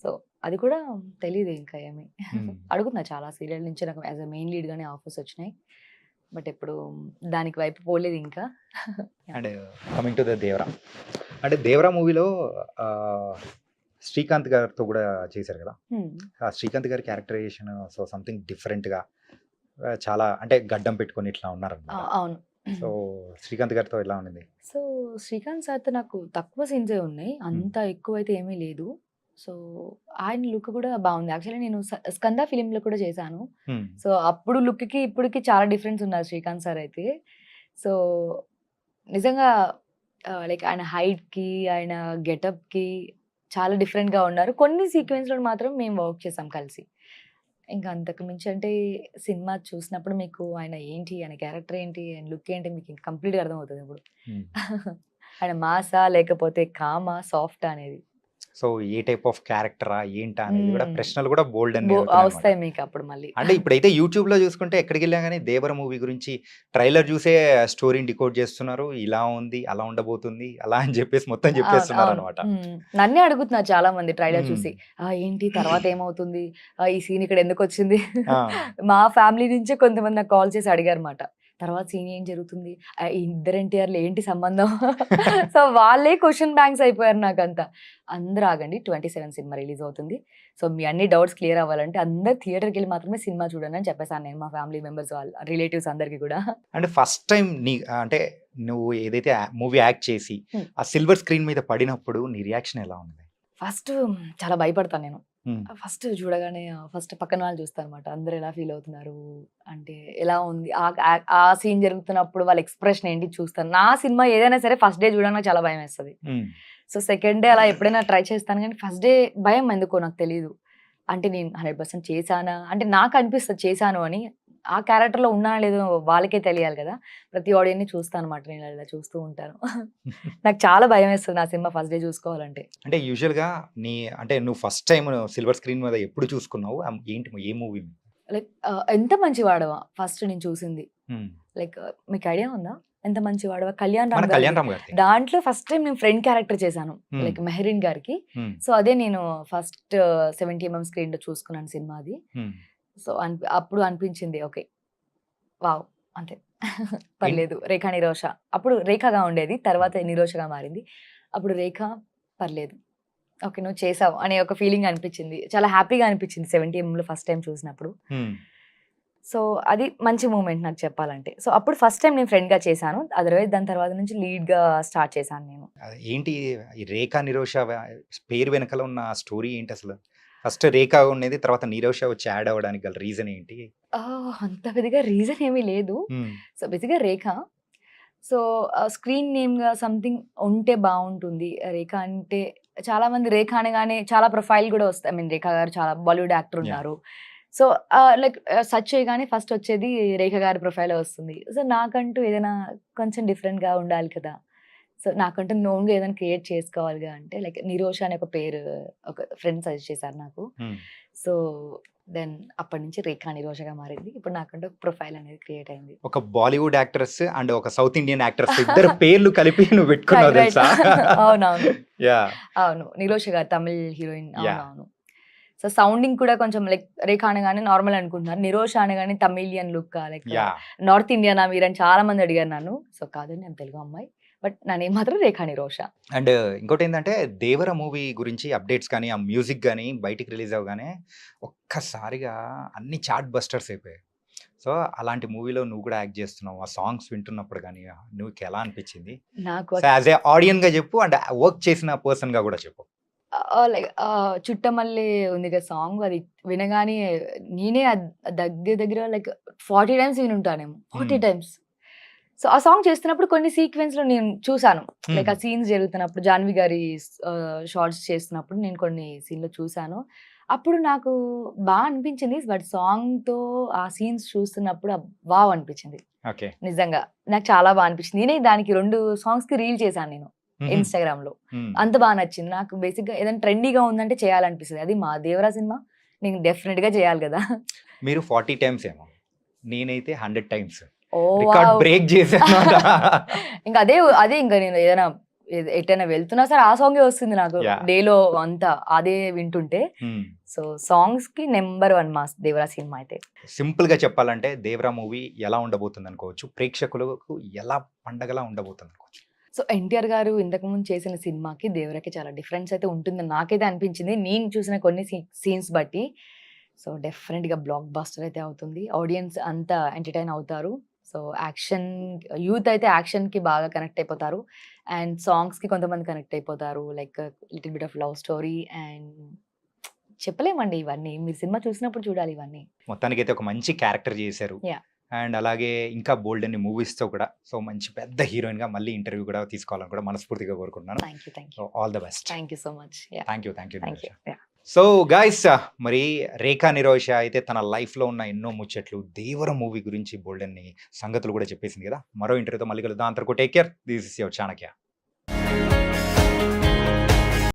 [SPEAKER 2] సో, అది కూడా తెలీదు ఇంకా ఏమి.
[SPEAKER 1] హ్మ్.
[SPEAKER 2] అడుగుతున్నా చాలా సీరియల్ నుంచి నాకు యాస్ ఎ మెయిన్ లీడ్‌గానే ఆఫర్స్ వచ్చినాయి. బట్ ఎప్పుడు దానికి వైపు పోలేదు ఇంకా. Yeah!
[SPEAKER 1] And coming to the 'Devara'. అంటే 'దేవరా' మూవీలో ఆహ్, శ్రీకాంత్ గారితో కూడా చేశారు కదా!
[SPEAKER 2] హ్మ్.
[SPEAKER 1] ఆ శ్రీకాంత్ గారి క్యారెక్టరైజేషన్ సో, సంథింగ్ డిఫరెంట్‌గా చాలా అంటే గడ్డం పెట్టుకొని ఇట్లా ఉన్నారనమాట.
[SPEAKER 2] అవును.
[SPEAKER 1] సో, శ్రీకాంత్ గారితో ఎలా ఉండింది?
[SPEAKER 2] సో, శ్రీకాంత్ సార్‌తో నాకు తక్కువ సీన్సే ఉన్నాయి.
[SPEAKER 1] హ్మ్.
[SPEAKER 2] అంత ఎక్కువైతే ఏమీ లేదు. సో, ఆయన లుక్ కూడా బావుంది. యాక్చువల్లీ నేను 'స్కంద' ఫిల్మ్‌లో కూడా చేశాను.
[SPEAKER 1] హ్మ్.
[SPEAKER 2] సో, అప్పుడు లుక్‌కి, ఇప్పటికి చాలా డిఫరెన్స్ ఉన్నారు శ్రీకాంత్ సార్ అయితే. సో, నిజంగా లైక్ ఆయన హైట్‌కి, ఆయన గెటప్‌కి చాలా డిఫరెంట్‌గా ఉన్నారు. కొన్ని సీక్వెన్స్‌లో మాత్రం మేము వర్క్ చేసాం కలిసి. ఇంకా అంతకు మించి అంటే సినిమా చూసినప్పుడు మీకు ఆయన ఏంటి, ఆయన క్యారెక్టర్ ఏంటి, ఆయన లుక్ ఏంటి మీకు కంప్లీట్‌గా అర్థమవుతది ఇప్పుడు.
[SPEAKER 1] హ్మ్.
[SPEAKER 2] ఆయన మాసా లేకపోతే కామా, సాఫ్టా అనేది.
[SPEAKER 1] సో, ఏ టైప్ ఆఫ్ క్యారెక్టరా? ఏంటా? అనేది కూడా
[SPEAKER 2] హ్మ్.
[SPEAKER 1] ప్రశ్నలు కూడా బోలెడన్ని అవుతున్నాయన్నమాట.
[SPEAKER 2] వస్తాయి మీకప్పుడు మళ్ళీ.
[SPEAKER 1] అంటే ఇప్పుడైతే యూట్యూబ్‌లో చూసుకుంటే ఎక్కడికెళ్ళినా గాని 'దేవర' మూవీ గురించి ట్రైలర్ చూసే స్టోరీని డికోడ్ చేస్తున్నారు. ఇలా ఉంది, అలా ఉండబోతుంది, అలా అని చెప్పేసి మొత్తం
[SPEAKER 2] అవును. అవును.
[SPEAKER 1] చెప్పేస్తున్నారనమాట.
[SPEAKER 2] హ్మ్. నన్నే అడుగుతున్నారు చాలా మంది ట్రైలర్
[SPEAKER 1] హ్మ్.
[SPEAKER 2] చూసి. ఏంటి తర్వాత ఏమవుతుంది? ఈ సీన్ ఇక్కడ ఎందుకొచ్చింది?
[SPEAKER 1] ఆ!
[SPEAKER 2] మా ఫ్యామిలీ నుంచే కొంతమంది నాకు కాల్ చేసి అడిగారన్నమాట. తర్వాత సీన్ ఏం జరుగుతుంది? ఈ ఇద్దరు ఎన్టీఆర్‌లు ఏంటి సంబంధం? సో, వాళ్ళే క్వెషన్ బ్యాంక్స్ అయిపోయారు నాకంతా. అందరూ ఆగండి 27 సినిమా రిలీజ్ అవుతుంది. సో, మీ అన్ని డౌట్స్ క్లియర్ అవ్వాలంటే అందరూ థియేటర్‌కెళ్ళి మాత్రమే సినిమా చూడండి అని చెప్పేసాను నేను మా ఫ్యామిలీ మెంబర్స్ రిలేటివ్స్ అందరికి కూడా.
[SPEAKER 1] అంటే ఫస్ట్ టైమ్ అంటే నువ్వు ఏదైతే మూవీ యాక్ట్ చేసి
[SPEAKER 2] హ్మ్.
[SPEAKER 1] ఆ సిల్వర్ స్క్రీన్ మీద పడినప్పుడు నీ రియాక్షన్ ఎలా ఉంది?
[SPEAKER 2] ఫస్ట్ చాలా భయపడతాను నేను.
[SPEAKER 1] హ్మ్.
[SPEAKER 2] ఫస్ట్ చూడగానే ఫస్ట్ పక్కన వాళ్ళని చూస్తానన్నమాట. అందరూ ఎలా ఫీల్ అవుతున్నారు? అంటే ఎలా ఉంది? ఆ సీన్ జరుగుతున్నప్పుడు వాళ్ళ ఎక్స్‌ప్రెషన్ ఏంటి చూస్తాను. నా సినిమా ఏదైనా సరే ఫస్ట్ డే చూడడానికి నాకు చాలా భయమేస్తది.
[SPEAKER 1] హ్మ్.
[SPEAKER 2] సో, సెకండ్ డే అలా ఎప్పుడైనా ట్రై చేస్తాను గానీ, ఫస్ట్ డే భయం ఎందుకో నాకు తెలీదు. అంటే నేను 100% చేశానా? అంటే నాకు అనిపిస్తది చేశాను అని. ఆ క్యారెక్టర్‌లో ఉన్నానో లేదో వాళ్ళకే తెలియాలి కదా! ప్రతి ఆడియన్‌ని చూస్తానన్నమాట. నేను ఇలా చూస్తూ ఉంటాను. నాకు చాలా భయమేస్తది నా సినిమా ఫస్ట్ డే చూసుకోవాలంటే.
[SPEAKER 1] అంటే యూజువల్‌గా నీ అంటే నువ్వు ఫస్ట్ టైమ్ సిల్వర్ స్క్రీన్ మీద ఎప్పుడు చూసుకున్నావు? ఏంటి ఏ మూవీ?
[SPEAKER 2] లైక్ 'ఎంత మంచివాడవా' ఫస్ట్ నేను చూసింది.
[SPEAKER 1] హ్మ్.
[SPEAKER 2] లైక్ మీకు ఐడియా ఉందా? 'ఎంత మంచివాడవా' కళ్యాణ్
[SPEAKER 1] మన
[SPEAKER 2] రామ్
[SPEAKER 1] 'కళ్యాణ్
[SPEAKER 2] గారిది.
[SPEAKER 1] రామ్' గారిది.
[SPEAKER 2] దాంట్లో ఫస్ట్ టైమ్ నేను ఫ్రెండ్ క్యారెక్టర్ చేశాను.
[SPEAKER 1] హ్మ్.
[SPEAKER 2] లైక్ మెహరీన్ గారికి.
[SPEAKER 1] హ్మ్.
[SPEAKER 2] సో, అదే నేను ఫస్ట్ 70 ఎంఎం స్క్రీన్‌లో చూసుకున్నాను సినిమా అది.
[SPEAKER 1] హ్మ్.
[SPEAKER 2] సో, అప్పుడు అనిపించింది ఓకే. వావ్! అంతే.
[SPEAKER 1] ఇన్
[SPEAKER 2] పర్లేదు. 'రేఖ నిరోష' అప్పుడు 'రేఖగా' ఉండేది. తర్వాత 'నిరోషగా' మారింది. అప్పుడు 'రేఖ' పర్లేదు. ఓకే. నువ్వు చేసావు అనే ఒక ఫీలింగ్ అనిపించింది. చాలా హ్యాపీగా అనిపించింది 70 ఎంఎంలో ఫస్ట్ టైమ్ చూసినప్పుడు.
[SPEAKER 1] హ్మ్.
[SPEAKER 2] సో అది మంచి మూమెంట్ నాకు చెప్పాలంటే. సో అప్పుడు ఫస్ట్ టైం నేను ఫ్రెండ్‌గా చేశాను. అదర్‌వైజ్ దాని తర్వాత నుంచి లీడ్‌గా స్టార్ట్ చేశాను నేను.
[SPEAKER 1] ఏంటి ఈ 'రేఖా నిరోష' పేరు వెనకాల ఉన్న స్టోరీ ఏంటి అసలు? ఫస్ట్ 'రేఖ' ఉండేది. తర్వాత 'నిరోష' వచ్చి యాడ్ అవ్వడానికి గల రీజన్ ఏంటి?
[SPEAKER 2] అంత పెద్దగా రీజన్ ఏమీ లేదు.
[SPEAKER 1] హ్మ్.
[SPEAKER 2] సో బేసిక్‌గా 'రేఖ'. సో స్క్రీన్ నేమ్‌గా సంథింగ్ ఉంటే బావుంటుంది. 'రేఖ' అంటే చాలామంది 'రేఖ' అనగానే చాలా ప్రొఫైల్ గూడా వస్తాయి. ఐ మీన్ 'రేఖ' గారు చాలా బాలీవుడ్ యాక్టర్
[SPEAKER 1] యాహ్!
[SPEAKER 2] ఉన్నారు. సో లైక్ సెర్చ్ చేయగానే ఫస్ట్ వచ్చేది 'రేఖ' గారి ప్రొఫైలే వస్తుంది. సో నాకంటూ ఏదైనా కొంచెం డిఫరెంట్‌గా ఉండాలి కదా! సో నాకంటూ ఓన్‌గా ఏదైనా క్రియేట్ చేసుకోవాలిగా అంటే లైక్ 'నిరోష' అనే ఒక పేరు ఒక ఫ్రెండ్ సజెస్ట్ చేశారు నాకు.
[SPEAKER 1] హ్మ్.
[SPEAKER 2] సో దెన్ అప్పటినుంచి 'రేఖ నిరోషగా' మారింది. ఇప్పుడు నాకంటూ ఒక ప్రొఫైల్ అనేది క్రియేట్ అయింది.
[SPEAKER 1] ఒక బాలీవుడ్ యాక్ట్రెస్ అండ్ ఒక సౌత్ ఇండియన్ యాక్ట్రెస్ ఇద్దరు పేర్లు కలిపి నువ్వు పెట్టుకున్నావు
[SPEAKER 2] రైట్.
[SPEAKER 1] తెలుసా?
[SPEAKER 2] అవునవును.
[SPEAKER 1] యాహ్!
[SPEAKER 2] అవును. 'నిరోష' గారు తమిళ్ హీరోయిన్.
[SPEAKER 1] యాహ్!
[SPEAKER 2] అవునవును. సో సౌండింగ్ కూడా కొంచెం లైక్ 'రేఖ' అనగానే నార్మల్ అనుకుంటున్నారు. 'నిరోష' అనగానే తమిళియన్ లుక్కా లైక్
[SPEAKER 1] యాహ్!
[SPEAKER 2] నార్త్ ఇండియనా మీరని చాలా మంది అడిగారు నన్ను. సో కాదండి నేను తెలుగు అమ్మాయి. బట్ నా నేమ్ మాత్రం 'రేఖ నిరోష.'
[SPEAKER 1] అండ్ ఇంకోటేందంటే 'దేవర' మూవీ గురించి అప్డేట్స్ కానీ, ఆ మ్యూజిక్ గాని బయటికి రిలీజ్ అవ్వగానే ఒక్కసారిగా అన్ని చార్ట్ బస్టర్స్ అయిపోయాయి. సో, అలాంటి మూవీలో నువ్వు కూడా యాక్ట్ చేస్తున్నావు. ఆ సాంగ్స్ వింటున్నప్పుడు గాని నీకెలా అనిపించింది?
[SPEAKER 2] నాకు
[SPEAKER 1] సో, యాస్ ఎ ఆడియన్‌గా చెప్పు అండ్ వర్క్ చేసిన పర్సన్‌గా కూడా చెప్పు.
[SPEAKER 2] లైక్ 'చుట్టమల్లె' ఉంది కదా సాంగ్ అది వినగానే నేనే దగ్గర దగ్గర లైక్ 40 టైమ్స్ వినుంటానేమో. 40
[SPEAKER 1] హ్మ్.
[SPEAKER 2] టైమ్స్. సో, ఆ సాంగ్ చేస్తున్నప్పుడు కొన్ని సీక్వెన్స్‌లో నేను చూసాను. లైక్
[SPEAKER 1] హ్మ్.
[SPEAKER 2] ఆ సీన్స్ జరుగుతున్నప్పుడు 'జాన్వి' గారి షార్ట్స్ చేస్తున్నప్పుడు నేను కొన్ని సీన్‌లో చూసాను. అప్పుడు నాకు అనిపించింది. బట్ సాంగ్‌తో ఆ సీన్స్ చూస్తున్నప్పుడు వావ్! అనిపించింది.
[SPEAKER 1] ఓకే.
[SPEAKER 2] నిజంగా. నాకు చాలా అనిపించింది. నేనే దానికి 2 సాంగ్స్‌కి రీల్ చేశాను నేను
[SPEAKER 1] హుహు.
[SPEAKER 2] ఇన్‌స్టాగ్రామ్‌లో.
[SPEAKER 1] హ్మ్.
[SPEAKER 2] అంత నచ్చింది. నాకు బేసిక్‌గా ఏదైనా ట్రెండీగా ఉందంటే చేయాలనిపిస్తది. అది మా 'దేవరా' సినిమా. నేను డెఫినిట్‌గా చేయాలి గదా!
[SPEAKER 1] మీరు 40 టైమ్స్ ఏమో. నేనైతే 100 times.
[SPEAKER 2] Oh!
[SPEAKER 1] Record
[SPEAKER 2] wow!
[SPEAKER 1] Break చేశానన్నమాట.
[SPEAKER 2] ఇంక అదే ఇంక నేను ఏదైనా ఎటైనా వెళ్తున్నా సరే ఆ సాంగే వస్తుంది నాకు.
[SPEAKER 1] యాహ్!
[SPEAKER 2] డేలో అంతా అదే వింటుంటే.
[SPEAKER 1] హ్మ్.
[SPEAKER 2] సో సాంగ్స్‌కి నంబర్ 1 మాస్ 'దేవరా' సినిమా అయితే.
[SPEAKER 1] సింపుల్‌గా చెప్పాలంటే 'దేవరా' మూవీ ఎలా ఉండబోతుందనుకోవచ్చు? ప్రేక్షకులకు ఎలా పండగలా ఉండబోతుందనుకోవచ్చు?
[SPEAKER 2] సో 'ఎన్టీఆర్' గారు ఇంతకుముందు చేసిన సినిమాకి 'దేవరా'కి చాలా డిఫరెన్స్ అయితే ఉంటుందని నాకైతే అనిపించింది. నేను చూసిన కొన్ని సీన్స్ బట్టి. సో డెఫినిట్‌గా బ్లాక్ బస్టర్ అయితే అవుతుంది. ఆడియన్స్ అంతా ఎంటర్‌టైన్ అవుతారు. సో యాక్షన్ యూత్ అయితే యాక్షన్‌కి బాగా కనెక్ట్ అయిపోతారు. అండ్ సాంగ్స్‌కి కొంతమంది కనెక్ట్ అయిపోతారు. Like little bit of love story and చెప్పలేమండి ఇవన్నీ. మీరు సినిమా చూసినప్పుడు చూడాలి ఇవన్నీ.
[SPEAKER 1] మొత్తానికైతే ఒక మంచి క్యారెక్టర్ చేశారు.
[SPEAKER 2] యాహ్!
[SPEAKER 1] అండ్ అలాగే ఇంకా బోలెడన్ని మూవీస్‌తో కూడా సో, మంచి పెద్ద హీరోయిన్‌గా మళ్ళీ ఇంటర్వ్యూ కూడా తీసుకోవాలని కూడా మనస్ఫూర్తిగా కోరుకుంటున్నాను.
[SPEAKER 2] Thank you. Thank
[SPEAKER 1] so,
[SPEAKER 2] you.
[SPEAKER 1] All the best.
[SPEAKER 2] Thank you so much. Yeah!
[SPEAKER 1] Thank you. Thank you
[SPEAKER 2] thank
[SPEAKER 1] Nirosha.
[SPEAKER 2] You. Yeah!
[SPEAKER 1] So, guys మరి 'రేఖా నిరోష' అయితే తన లైఫ్‌లో ఉన్న ఎన్నో ముచ్చట్లు 'దేవర' మూవీ గురించి బోలెడన్ని సంగతులు కూడా చెప్పేసింది కదా! మరో ఇంటర్వ్యూతో మళ్ళీ కలుద్దాం. అంతవరకు take care. This is your Chanakya.